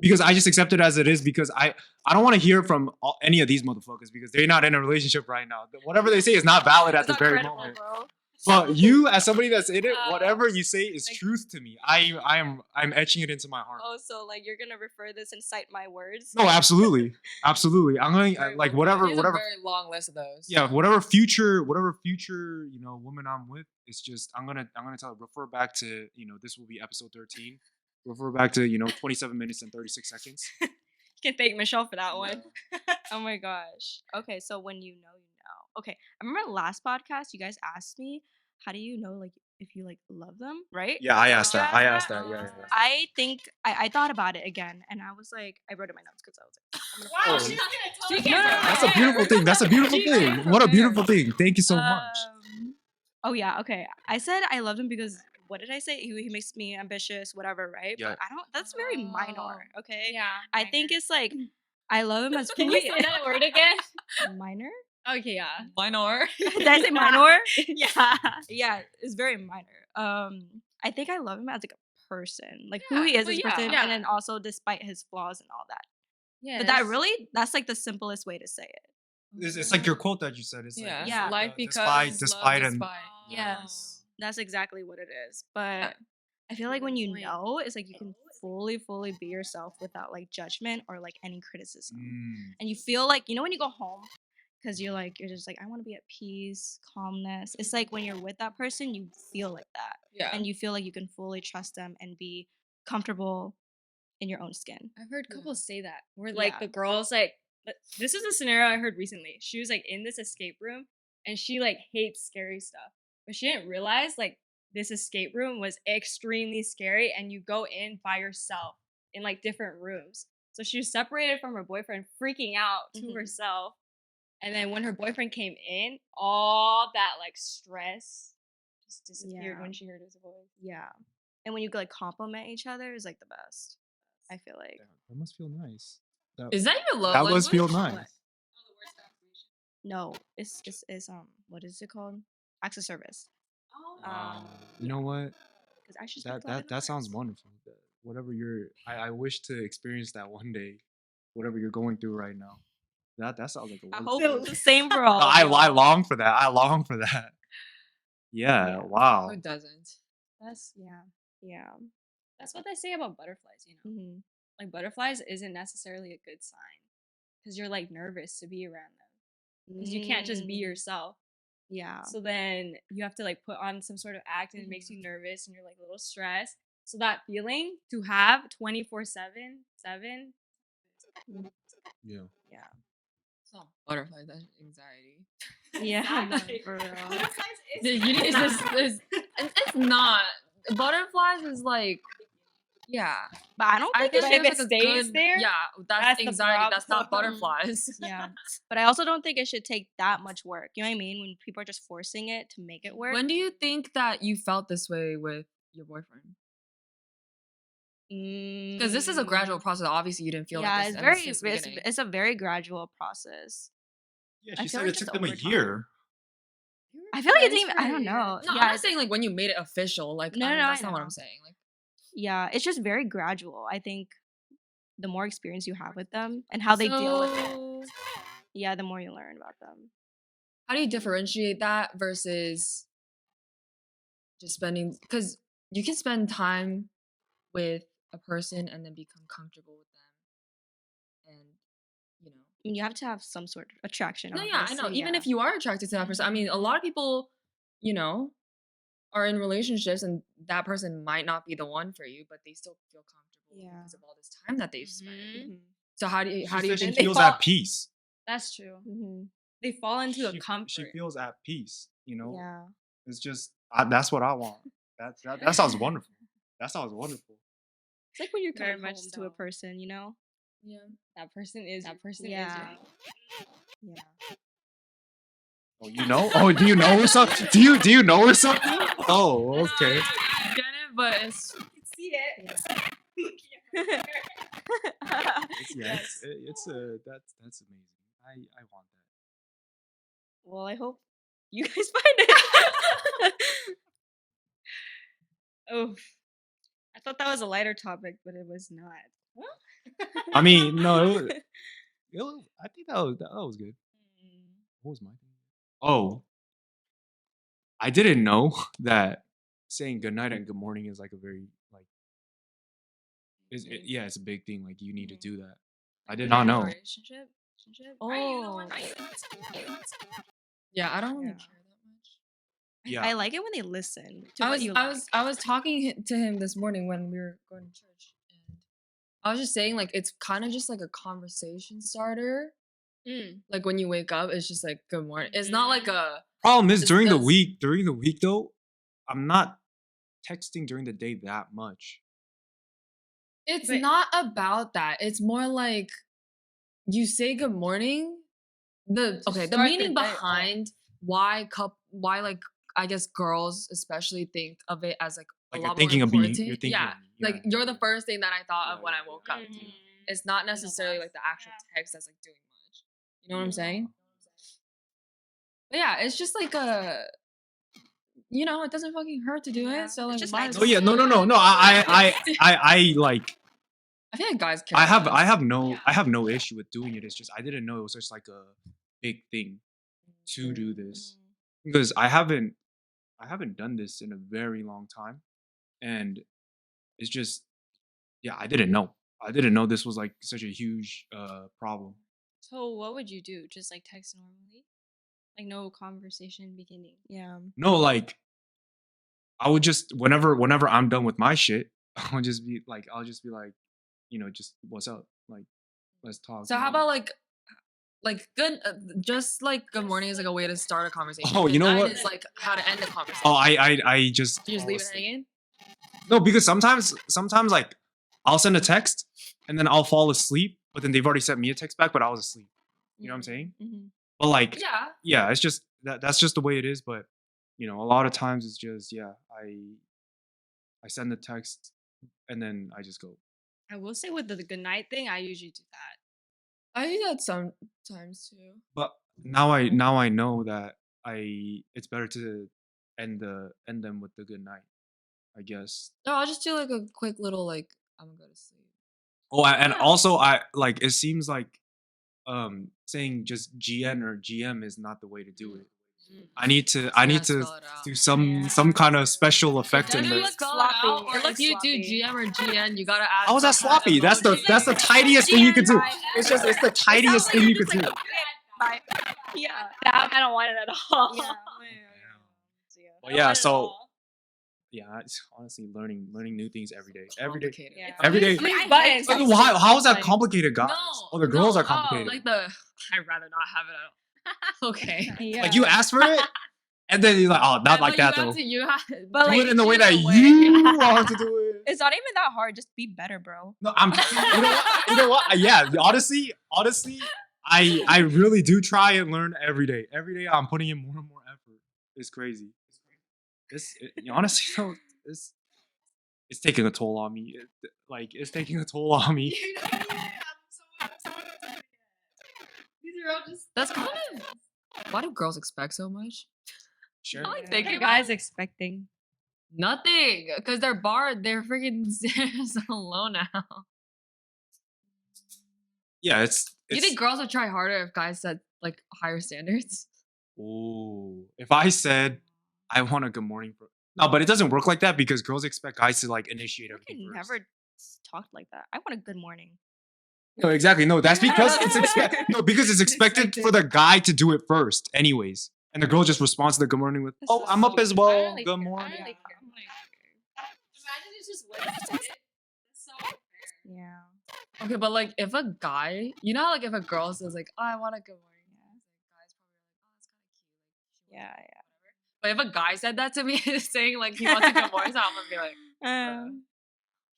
Because I just accept it as it is because I don't want to hear from any of these motherfuckers because they're not in a relationship right now. Whatever they say is not valid at It's the not very credible, moment. bro. But you, as somebody that's in it, whatever you say is truth to me. I'm etching it into my heart. Oh, so like you're gonna refer this and cite my words? No, absolutely, absolutely. I'm going to like whatever. She has a very long list of those. Yeah, whatever future woman I'm with, it's just I'm gonna tell her refer back to this will be episode 13. Refer back to 27 minutes and 36 seconds. You can thank Michelle for that one. Oh my gosh. Okay, so when you know, you know. Okay, I remember last podcast you guys asked me, how do you know like if you like love them, right? Yeah, I asked that. Did you I ask asked that. Yeah. I think I thought about it again, and I was like, I wrote in my notes because I was like, I'm gonna. Wow, Oh. she's gonna tell She us. came from That's a there. beautiful thing. That's a beautiful She came thing. from What a there. beautiful thing. Thank you so much. Oh yeah, okay. I said I loved him because what did I say? He makes me ambitious, whatever, right? Yeah. But I don't. That's very minor. Okay. Yeah. I think it's like I love him as who Can he you say that word again? minor. Okay, yeah. Minor. Did I say minor? Yeah. Yeah, it's very minor. I think I love him as like a person, like who he is but as a yeah. person, Yeah. and then also despite his flaws and all that. Yeah. But that's like the simplest way to say it. It's like your quote that you said. It's Yeah. like Yeah. Life because despite love and despite. Yes, that's exactly what it is. But Yeah. I feel like when you point. know, it's like you can fully be yourself without like judgment or like any criticism. And you feel like, when you go home, because you're just like, I want to be at peace, calmness. It's like when you're with that person, you feel like that. Yeah. And you feel like you can fully trust them and be comfortable in your own skin. I've heard couples say that. Where like Yeah. the girl's like, this is a scenario I heard recently. She was like in this escape room and she like hates scary stuff. But she didn't realize like this escape room was extremely scary and you go in by yourself in like different rooms. So she was separated from her boyfriend, freaking out to Mhm. herself. And then when her boyfriend came in, all that like stress just disappeared Yeah. when she heard his voice. Yeah. And when you like compliment each other is like the best. I feel like. Damn, that must feel nice. Is that your love That language? must feel nice. No, it's what is it called? Acts of service. You know what? Because I should speak Latin That words. sounds wonderful. Whatever I wish to experience that one day. Whatever you're going through right now. That sounds like a I wonderful. hope the same for all. No, of I y'all. long for that. I long for that. Yeah. Yeah. Wow. Who doesn't? That's Yeah. that's what they say about butterflies, you know. Mhm. Like butterflies isn't necessarily a good sign because you're like nervous to be around them because you can't just be Mm. yourself. Yeah. So then you have to like put on some sort of act and it makes you nervous and you're like a little stressed. So that feeling to have 24/7, Yeah. Yeah. It's not butterflies. That's anxiety. Yeah. Exactly. For real. It's not. Butterflies is like, yeah. But I don't I think feel it like if there's it like a stays good, there, yeah, that's that's the anxiety. That's not problem. butterflies. Yeah. But I also don't think it should take that much work. You know what I mean? When people are just forcing it to make it work. When do you think that you felt this way with your boyfriend? Because this is a gradual process. Obviously, you didn't feel yeah, like it's this very since the beginning. it's a very gradual process. Yeah, I she feel said like it took it's them a over time. year. I I feel like it That's didn't even, I don't pretty know. No, Yeah, I'm not saying like when you made it official. Like, No, I mean, no, that's I not what know. I'm saying. Like, yeah, it's just very gradual. I think the more experience you have with them and how they deal with it, so yeah, the more you learn about them. how do you differentiate that versus just spending? Because you can spend time with a person and then become comfortable with them, and you know. I mean, you have to have some sort of attraction. No, yeah, I know. obviously, Even yeah. if you are attracted to that person, I mean, a lot of people, you know, are in relationships and that person might not be the one for you, but they still feel comfortable Yeah. because of all this time that they've spent. Mhm. So how do you She said she think they feels fall- at peace. That's true. Mm-hmm. They fall into a She comfort. feels at peace. You know, Yeah. it's just that's what I want. That sounds wonderful. That sounds wonderful. It's like when you're Very coming much home to a so. person, you know? Yeah. That person is Yeah. your Yeah. Oh, you know? Oh, do you know or something? Do you know or something? Oh, okay. I get it, but it's see it. It's that's amazing. I want that. Well, I hope you guys find it. Oh, I thought that was a lighter topic, but it was not. I mean, no, I think that was good. What was my thing? Oh, I didn't know that saying good night and good morning is like a very like yeah, it's a big thing. Like you need to do that. I did not know. relationship. Oh. Yeah, I don't really Yeah. care that much. Yeah, I like it when they listen to I what was you I like. was I was talking to him this morning when we were going to church, and I was just saying like it's kind of just like a conversation starter. Like when you wake up, it's just like good morning. It's not like a problem is during the this- week. During the week though, I'm not texting during the day that much. It's But- not about that. It's more like you say good morning. The start the meaning day off. behind why like I guess girls especially think of it as like a Like you're lot thinking more of me. important. You're thinking yeah, of me. like you're the first thing that I thought of Yeah, when yeah, I woke up. Mhm. It's not the necessarily last- like the actual text that's like doing much. You know what I'm Yeah. saying? But yeah, it's just like a, you know, it doesn't fucking hurt to do Yeah, it. So it's like, just might nice as Oh yeah, well. no. I like. I feel like guys care. I have less. no issue with doing it. It's just I didn't know it was just like a big thing to do this because I haven't done this in a very long time, and it's just yeah I didn't know this was like such a huge problem. So what would you do? Just like text normally? Like no conversation beginning. Yeah. No, like I would just whenever I'm done with my shit, I'll just be like you know just what's up, like let's talk. So you how know? about like good, just like good morning is like a way to start a conversation. Oh, you Good know night what? is like how to end a conversation. Oh, I just You just fall leave it asleep. hanging. No, because sometimes like I'll send a text and then I'll fall asleep, but then they've already sent me a text back, but I was asleep. You know what I'm saying? Mm-hmm. But like, Yeah. yeah, it's just that's just the way it is. But you know, a lot of times it's just yeah, I send the text and then I just go. I will say with the good night thing, I usually do that. I do that sometimes too. But now I know that it's better to end them with the good night, I guess. No, I'll just do like a quick little like I'm gonna go to sleep. Oh, and Yeah. also I like it seems like saying just GN or GM is not the way to do it. I need to spell it out. do some kind of special effect in Either there. you spell it sloppy. out, It or looks if you do sloppy. GM or GN, you gotta add. How is that some kind of sloppy? That's the emoji. tiniest thing you could do. It's the tiniest thing you could do. Bye. Yeah. That I don't want it at all. Yeah. Well, yeah, so yeah, it's honestly learning new things every day. Complicated. Yeah. Every day. I mean, buttons. Like, how is that complicated, guys? No, Oh, the girls no, are complicated. like I'd rather not have it at all. Okay. Yeah. Like you asked for it, and then you're like, oh, not And, like that you though. have to, you have, But, Do like, it in the way choose that a you want to do it. It's not even that hard. Just be better, bro. No, I'm. You know what? Yeah, honestly, I really do try and learn every day. Every day, I'm putting in more and more effort. It's crazy. Honestly, though, it's taking a toll on me. It's taking a toll on me. That's kind of. Why do girls expect so much? Sharon? I'm like What thinking are about guys it. expecting? Nothing, because they're barred. They're freaking alone now. Yeah, it's. You think girls would try harder if guys set like higher standards? Ooh, if I said I want a good morning, no, but it doesn't work like that because girls expect guys to like initiate I everything first. never talked like that. I want a good morning. No, exactly. No, that's because it's because it's expected for the guy to do it first, anyways, and the girl just responds to the good morning with, That's "Oh, so I'm up as stupid. I don't well. really Good care. I morning." don't really care. I'm like, Imagine it's just wasted. It's so unfair. yeah. Okay, but like if a guy, you know, how, like if a girl says like, "Oh, I want a good morning," guys probably like, "Oh, that's kind of cute." Like, she wants Yeah, it, whatever. But if a guy said that to me, saying like he wants a good morning, so I'm gonna be like,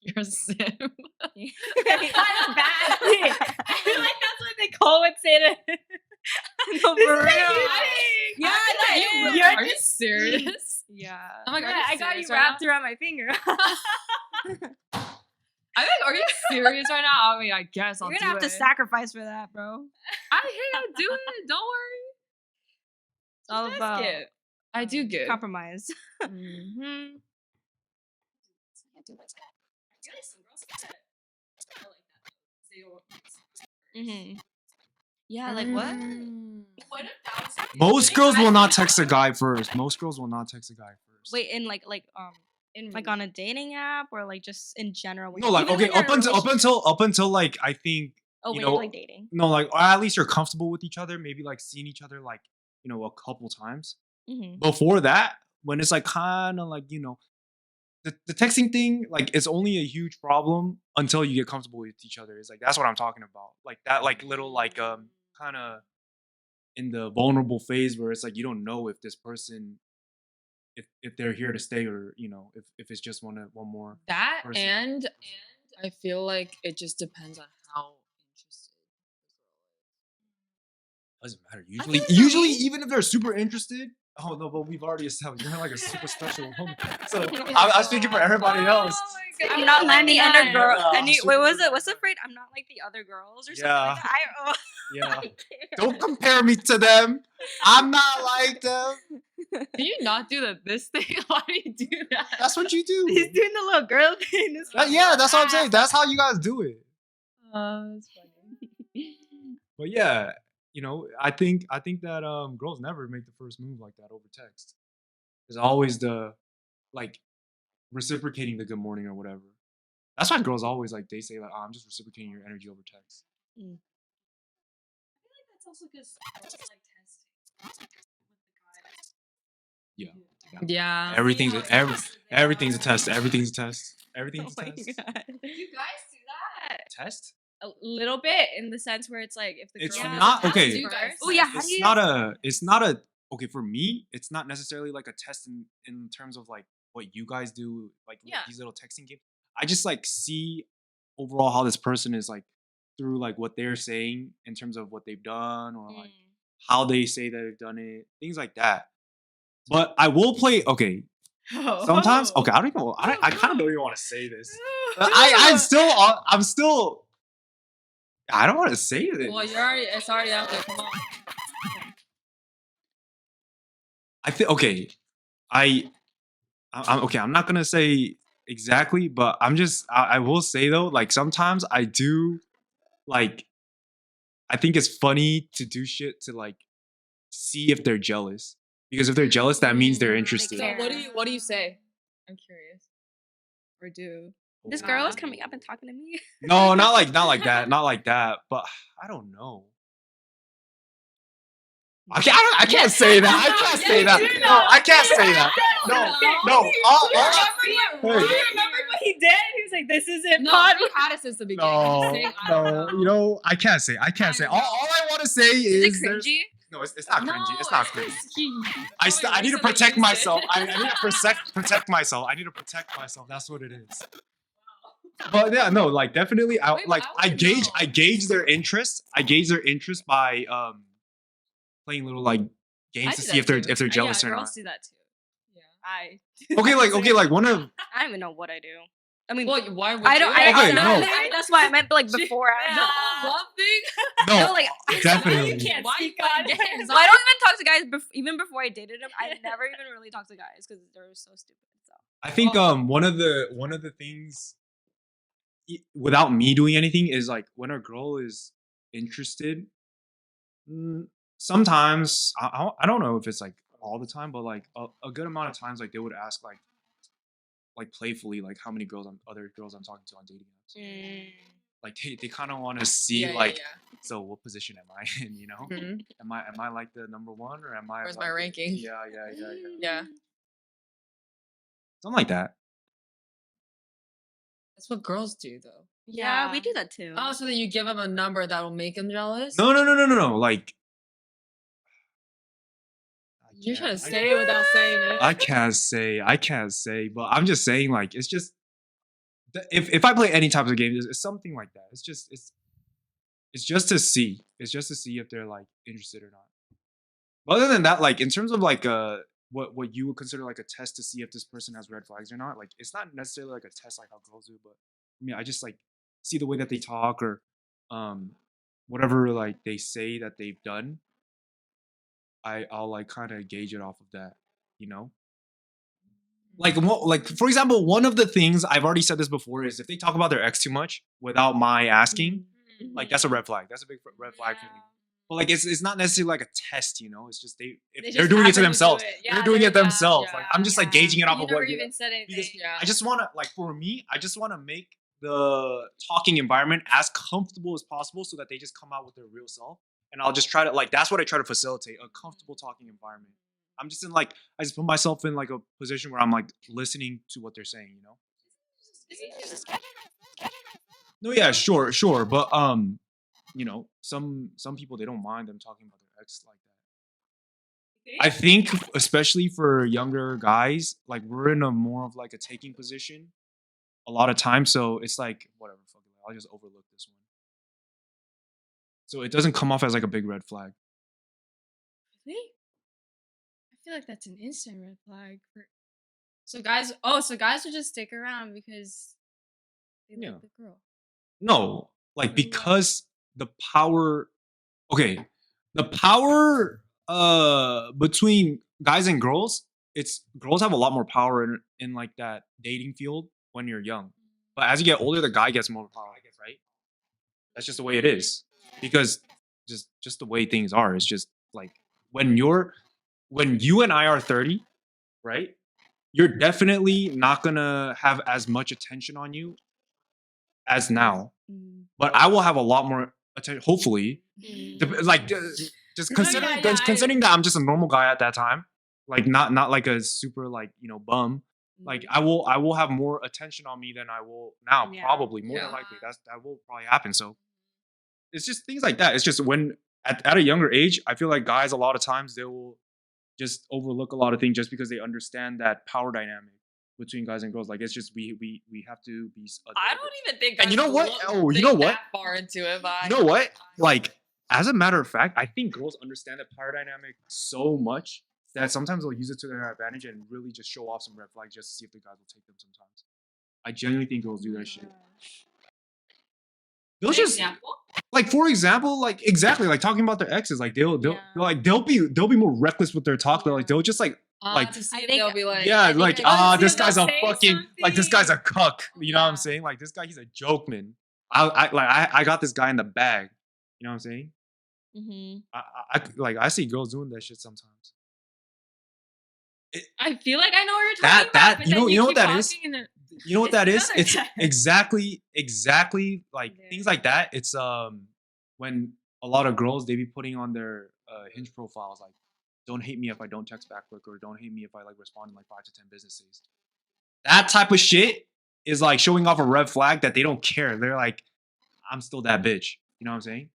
"You're a sim." That's kind of bad. I feel like that's what Nicole would say to. No, This for is real. exciting. Yeah, Are you, no, really- are you serious? Yeah. I'm like, are you I got you serious right wrapped around my finger. I'm like, are you serious right now? I mean, I guess I'll You're do gonna have to it. sacrifice for that, bro. I do it. Don't worry. It's all does about give. I do give. compromise. Mm-hmm. I feel like some girls kinda are like that, though. They don't. Mm-hmm. Yeah, like what? What if that was Most girls will not text a guy first. Most girls will not text a guy first. Wait, in like in on a dating app or like just in general? No, like even okay, when you're in a relationship? up until like I think Oh, you wait, know, like dating. no, like or at least you're comfortable with each other. Maybe like seeing each other like a couple times. Mm-hmm. Before that, when it's like kind of like the texting thing, like it's only a huge problem until you get comfortable with each other. It's like that's what I'm talking about. Like that, like little like kind of in the vulnerable phase where it's like you don't know if this person if they're here to stay or if it's just one more That person. and I feel like it just depends on how interested Doesn't matter. feel Usually, like for usually me- even if they're super interested. Oh no, but we've already established you're like a super special woman. So I'm speaking for everybody else. I'm not like the God. other girl. Yeah, Wait, super was it? good. What's the phrase? I'm not like the other girls or something Yeah. like that. I Yeah. can't. Don't compare me to them. I'm not like them. Can you not do this thing? Why do you do that? That's what you do. He's doing the little girl thing. This Yeah, that's what I'm saying. That's how you guys do it. That's funny. But yeah, I think that girls never make the first move like that over text. There's always the like reciprocating the good morning or whatever. That's why girls always like they say like, oh, I'm just reciprocating your energy over text. I feel like that's also because girls like testing with the guys. Yeah. Yeah. Everything's how every, tested they everything's a are. test. Everything's a test. Everything's Oh a my test. god. Do you guys do that? Test? A little bit in the sense where it's like if the It's girl not- doesn't okay. do first, Oh yeah, how do It's you? not a. It's not a. Okay, for me, it's not necessarily like a test in terms of like what you guys do, like Yeah. these little texting games. I just like see overall how this person is like through like what they're saying in terms of what they've done or like how they say that they've done it, things like that. But I will play. Okay, sometimes. Okay, I don't even. I kind of don't even want to say this. I'm still. I don't want to say this. Well, it's already out there. Come on. I think okay. I'm okay. I'm not gonna say exactly, but I will say though, like sometimes I do like I think it's funny to do shit to like see if they're jealous. Because if they're jealous, that means they're They interested. So care. what do you say? I'm curious. Or do. This girl is coming up and talking to me. No, not like that. Not like that. But I don't know. I can't say that. I can't say that. No, I can't say that. No. You remember what he did? He was like, "This isn't No, pod." we had it since the beginning. He's saying, I don't know. I can't say. I can't say. All I want to say Is is it cringy? no, it's not cringy. It's not cringy. He I need to recently protect used it. myself. I need to protect myself. I need to protect myself. That's what it is. But yeah, no, like definitely. Wait, but I wanna know. I gauge their interest. I gauge their interest by playing little like games I to do see that if they're too. jealous Yeah, or girls not. do that too. Yeah. Okay, like one of I don't even know what I do. I mean, Well, why would I don't. you? Okay, no. That's why I meant like before. The love thing. No, like definitely. can't Why speak you on playing it. games? I don't even talk to guys. Even before I dated them, I never even really talked to guys because they're so stupid. So I think one of the things without me doing anything is like when a girl is interested. Sometimes I don't know if it's like all the time, but like a good amount of times, like they would ask like playfully, like how many other girls I'm talking to on dating apps. Like they kind of want to see so what position am I in? You know, am I like the number one or am I? Where's like my ranking? Yeah. Something like that. That's what girls do, though. yeah, we do that too. Oh, so then you give them a number that will make them jealous? No. Like You're trying to say it without saying it. I can't say, but I'm just saying, like, it's just if I play any types of games, it's something like that. It's just to see. It's just to see if they're like interested or not. But other than that, like in terms of like what you would consider like a test to see if this person has red flags or not, like it's not necessarily like a test like how girls do, but I mean I just like see the way that they talk or whatever like they say that they've done. I'll like kind of gauge it off of that, you know? Like for example, one of the things I've already said this before is if they talk about their ex too much without my asking, like that's a red flag. That's a big red flag for me. But like it's not necessarily like a test, you know? It's just they're doing it to themselves. They're doing it themselves. Like I'm just like gauging it off of what you even said anything. I just want to like for me, I just want to make the talking environment as comfortable as possible so that they just come out with their real self. And I'll just try to like that's what I try to facilitate, a comfortable talking environment. I'm just in like I just put myself in like a position where I'm like listening to what they're saying, you know? No, yeah, sure. But you know, some people they don't mind them talking about their ex like that. I think especially for younger guys, like we're in a more of like a taking position a lot of times, so it's like whatever, fuck it, I'll just overlook this one. So it doesn't come off as like a big red flag. Really? I feel like that's an instant red flag. So guys would just stick around because they like the girl. No, like because the power. Okay, the power between guys and girls. It's girls have a lot more power in like that dating field when you're young, but as you get older, the guy gets more power. I guess, right? That's just the way it is. Because just the way things are. It's just like when you and I are 30, right? You're definitely not gonna have as much attention on you as now. But I will have a lot more attention, hopefully. Like just considering that I'm just a normal guy at that time, like not like a super like, you know, bum. Like I will have more attention on me than I will now, probably more than likely. That will probably happen. So it's just things like that. It's just when at a younger age, I feel like guys a lot of times they will just overlook a lot of things just because they understand that power dynamic between guys and girls. Like it's just we have to be. I don't even think. And you know what? Oh, you know what? That far into it, but you know what? Like as a matter of fact, I think girls understand the power dynamic so much that sometimes they'll use it to their advantage and really just show off some red flags just to see if the guys will take them. Sometimes I genuinely think girls do that shit. They'll just like, for example, like exactly like talking about their exes. Like they'll be more reckless with their talk. They'll just like to see if they'll be like this guy's a fucking like this guy's a cuck. You know what I'm saying? Like this guy, he's a joke man. I got this guy in the bag. You know what I'm saying? I see girls doing that shit sometimes. I feel like I know what you're talking about. But you know what that is? You know what that is? It's It's exactly like things like that. It's when a lot of girls they be putting on their hinge profiles like, don't hate me if I don't text back quick, or don't hate me if I like respond in like 5 to 10 business days. That type of shit is like showing off a red flag that they don't care. They're like, I'm still that bitch. You know what I'm saying?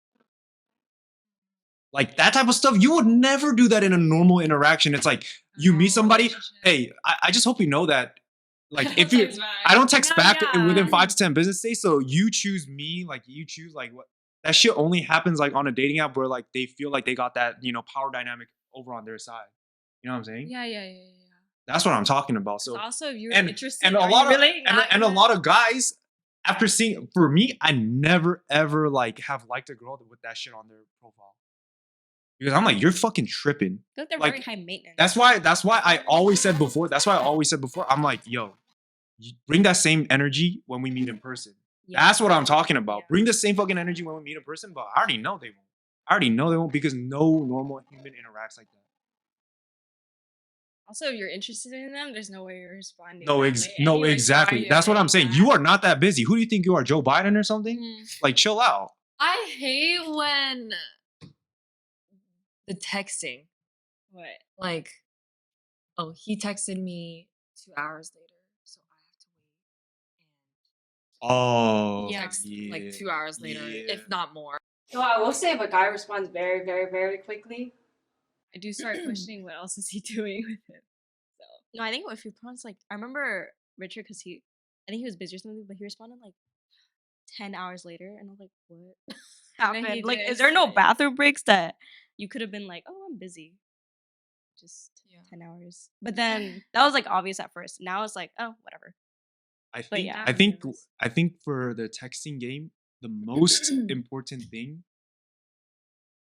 Like that type of stuff, you would never do that in a normal interaction. It's like you meet somebody. Hey, I just hope you know that. Like if you, I don't text back within 5 to 10 business days. So you choose me, like you choose like what that shit only happens like on a dating app where like they feel like they got that, you know, power dynamic over on their side. You know what I'm saying? Yeah. That's what I'm talking about. So also, if you're and interested, and a are lot you of really not and a gonna- lot of guys, after seeing, for me, I never ever like have liked a girl with that shit on their profile. Because I'm like, you're fucking tripping. I feel like they're like, very high maintenance. That's why I always said before. That's why I always said before. I'm like, yo, you bring that same energy when we meet in person. Yeah. That's what I'm talking about. Yeah. Bring the same fucking energy when we meet in person. But I already know they won't. I already know they won't because no normal human interacts like that. Also, if you're interested in them, there's no way you're responding. No, that late. no, Anyways, exactly. why are That's what I'm saying. You that? are not that busy. Who do you think you are, Joe Biden or something? Like, chill out. I hate when the texting, What? like, oh, he texted me 2 hours later, so I have to wait and Oh, text like 2 hours later, if not more. So I will say if a guy responds very, very, very quickly, I do start questioning what else is he doing with it. So no, I think if he responds like I remember Richard because I think he was busy or something, but he responded like 10 hours later, and I was like, what happened? Like, is there no bathroom breaks that you could have been like, oh, I'm busy, just 10 hours? But then that was like obvious at first. Now it's like, oh, whatever. I think for the texting game, the most important thing,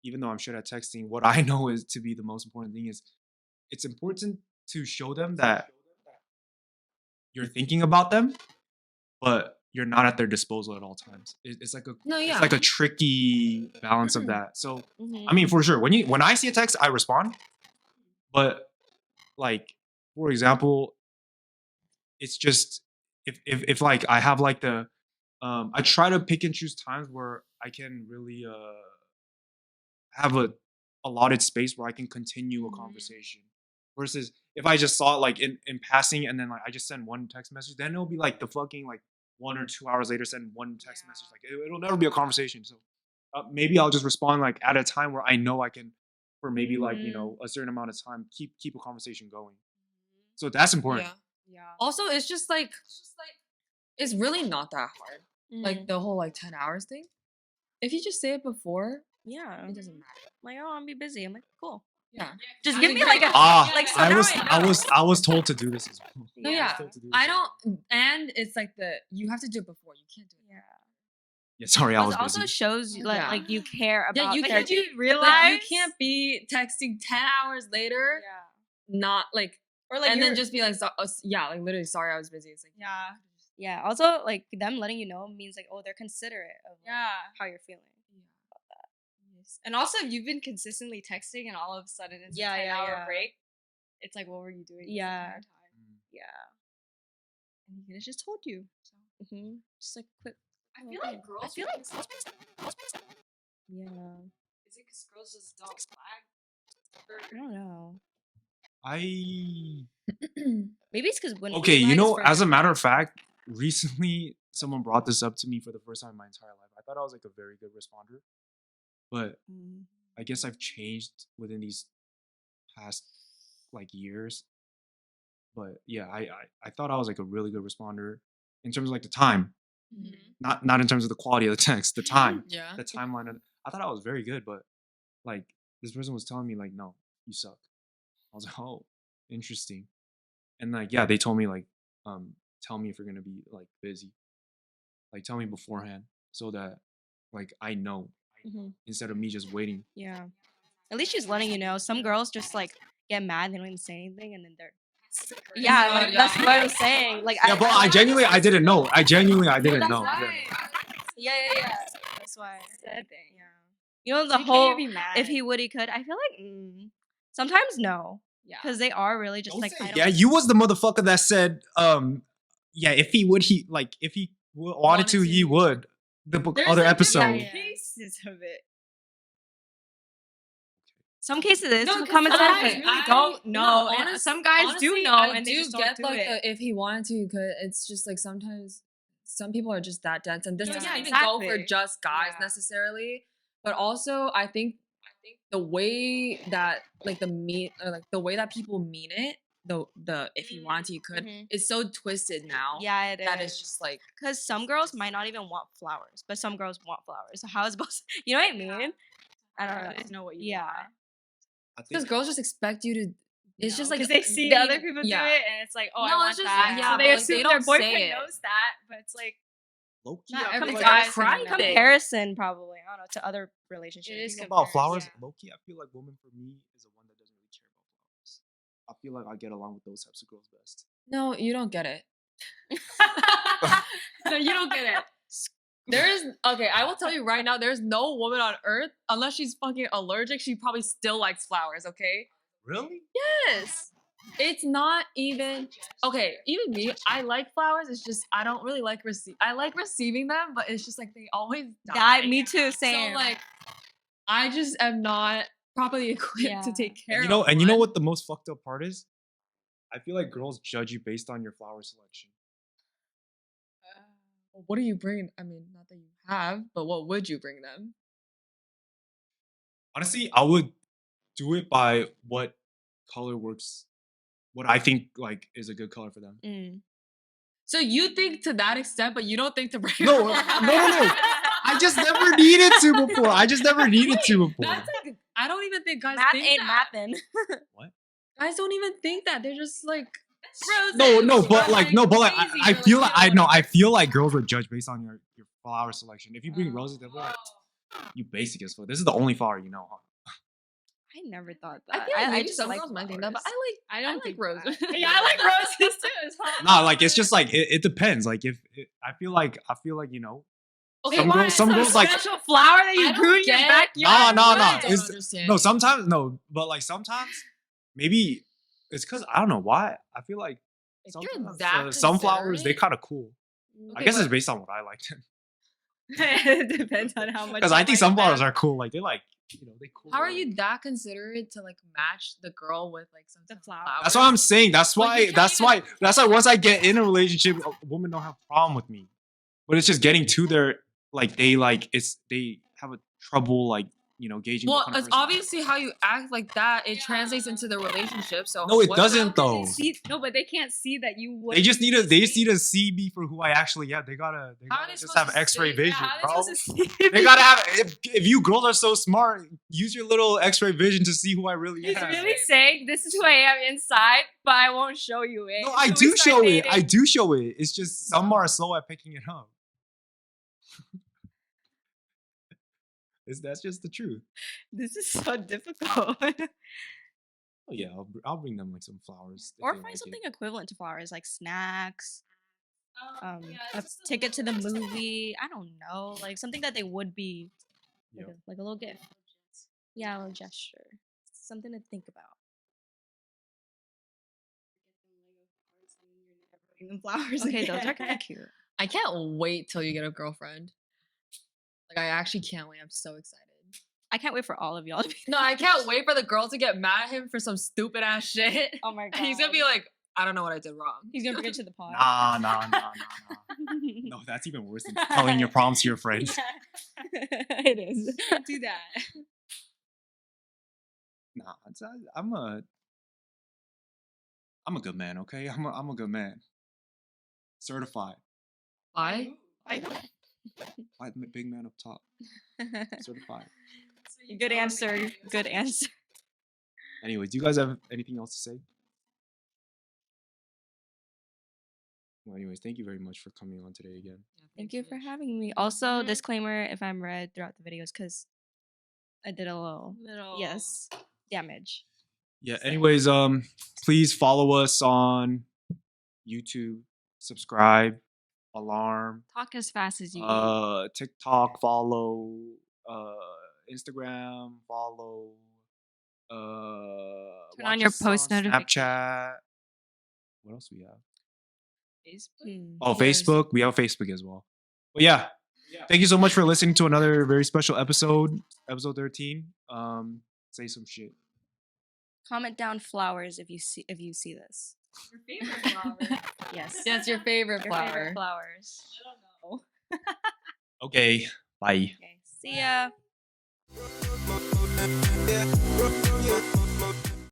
even though I'm shit at texting, what I know is to be the most important thing is it's important to show them that you're thinking about them, but you're not at their disposal at all times. It's like it's like a tricky balance of that. So I mean, for sure, when I see a text, I respond. But like, for example, it's just if like I have like the I try to pick and choose times where I can really have a allotted space where I can continue a conversation. Versus if I just saw it like in passing and then like I just send one text message, then it'll be like the fucking like 1 or 2 hours later send one text message. Like it'll never be a conversation. So maybe I'll just respond like at a time where I know I can, for maybe like a certain amount of time, keep a conversation going. So that's important. Yeah. Also, it's just like it's really not that hard. Like the whole like 10 hours thing. If you just say it before, it doesn't matter. Like, oh, I'm be busy. I'm like, cool. Yeah. Just give me like a like. So I was told to do this as well. No, yeah. I don't, and it's like you have to do it before. You can't do it. Yeah, sorry, I was also busy. shows like you care about. Yeah, you realize you can't be texting 10 hours later. Not like or like and then just be like, like literally, sorry, I was busy. It's like yeah. Also, like them letting you know means like, oh, they're considerate of how you're feeling about that. Yes. And also, if you've been consistently texting and all of a sudden it's a 10-hour break, it's like, what were you doing? Yeah. And he could have just told you. So just like quick. I feel like girls. Yeah. Is it because girls just don't flag? I don't know. Maybe it's because when okay, as a matter of fact, recently someone brought this up to me for the first time in my entire life. I thought I was like a very good responder, but I guess I've changed within these past like years. But yeah, I thought I was like a really good responder in terms of like the time, not in terms of the quality of the text, the time, the timeline. I thought I was very good, but like this person was telling me like, no, you suck. I was like, oh, interesting. And like, yeah, they told me like, tell me if you're gonna be like busy. Like, tell me beforehand so that like I know instead of me just waiting. Yeah. At least she's letting you know. Some girls just like get mad, they don't even say anything, and then they're that's what I was saying. Like, yeah, but I genuinely didn't know. I didn't know. Yeah. That's why I said that. Yeah. You know the whole if he would, he could. I feel like sometimes no. Yeah. Because they are really just like yeah, you was the motherfucker that said yeah, if he would, if he wanted to, he would. The other episode. Cases of it. Some cases it is. Some comments really don't know. Some guys honestly, do know, and they just don't do it. If he wanted to, he could. It's just like sometimes some people are just that dense, and this doesn't even go for just guys necessarily. But also, I think the way that the way that people mean it, the if he wanted to, he could, is so twisted now. Yeah, it is. That is just like because some girls might not even want flowers, but some girls want flowers. So how is both? You know what I mean? I don't know what you want. Because girls just expect you to It's just like because they see they- other people yeah. do it, and it's like, oh, No, I want it's just- that. yeah, so but, they like, assume they their don't say boyfriend it. knows that, but it's like Low-key, not I feel every like guy that's can pride know. thing. Comparison, probably. I don't know, to other relationships. It is Thing about flowers, comparison, low-key, I feel like woman for me is the one that doesn't really care about flowers. I feel like I get along with those types of girls best. No, you don't get it. No, you don't get it. There's okay, I will tell you right now, there's no woman on earth, unless she's fucking allergic, she probably still likes flowers, okay? Really? Yes. It's not even okay, even me, I like flowers, it's just I don't really like I like receiving them, but it's just like they always die. Me too, same. So like I just am not properly equipped to Yeah. take care And of you know one. what the most fucked up part is? I feel like girls judge you based on your flower selection. Well, what are you bringing? I mean, not that you have, but what would you bring them? Honestly, I would do it by what color works, what I think like is a good color for them. So you think to that extent, but you don't think to bring No, no. I just never needed to before. I just never needed to before. That's like I don't even think guys Math think ain't that. mathin'. Guys don't even think that. They're just like No, but Or, like no, but like lazy I or, feel like you know, I feel like girls would judge based on your flower selection. If you bring roses, they'll be like, you basic as fuck. This is the only flower you know, huh? I never thought I that. feel like maybe just some like girls might think that, but flowers. I like think roses. that. Yeah, I like roses too. It's fine. Nah, like it's just like it depends. Like if I feel like you know. Okay, Some why girls- is some it a girls, like- special flower that you I grew don't in your get- backyard. Nah, I nah. don't It's understand. no. Sometimes no, but like sometimes maybe it's because I don't know why. I feel like If you're sometimes, that sunflowers they considerate- kind of cool. I Okay, guess it's but- based on what I like. It depends on how much. Because you I think like sunflowers them. are cool. Like they like they cool. How are you that considerate to like match the girl with like some The type of flower? That's what I'm saying. That's Like, you why. can't That's even- why. Once I get in a relationship, a woman don't have a problem with me. But it's just getting to their like they have a trouble like gauging. Well, what kind of it's person I am. obviously how you act like that. It translates into the relationship. So No, it what doesn't, happened? though. No, but they can't see that you would. They just need to see me for who I actually am. They gotta How are they just supposed have to X-ray see- vision, how are they bro. supposed to see? They gotta have. If you girls are so smart, use your little X-ray vision to see who I really He's am. really saying this is who I am inside, but I won't show you it. No, I until we do start show it. dating. I do show it. It's just some are slow at picking it up. That's just the truth. This is so difficult. Oh yeah, I'll bring them like some flowers. if Or they find like it. something equivalent to flowers, like snacks, a ticket to the movie. I don't know, like something that they would be like, Yep. like a little gift. Yeah, a little gesture. Something to think about. Bring them flowers. Okay, those are again. kind of cute. I can't wait till you get a girlfriend. Like I actually can't wait. I'm so excited. I can't wait for all of y'all to be. No, I can't wait for the girl to get mad at him for some stupid ass shit. Oh my god. And he's gonna be like, I don't know what I did wrong. He's gonna bring it to the pod. Nah. No, that's even worse than telling your problems to your friends. It is. Don't do that. Nah, I'm a good man. Okay, I'm a good man. Certified. Why? Big man up top. Certified. Good answer. Good answer. Anyways, do you guys have anything else to say? Well, anyways, thank you very much for coming on today again. Thank you for having me. Also, disclaimer if I'm red throughout the videos, because I did a little damage. Yeah. Anyways, please follow us on YouTube, subscribe, alarm, Talk as fast as you can. TikTok, follow, Instagram, follow, Turn watch on your us post notifications. Snapchat. What else we have? Facebook. Oh, Facebook. We have Facebook as well. But yeah. Thank you so much for listening to another very special episode 13. Say some shit. Comment down flowers if you see this. Your favorite flower. Yes. That's your favorite Your flower. favorite flowers. I don't know. Okay. Bye. Okay. See ya.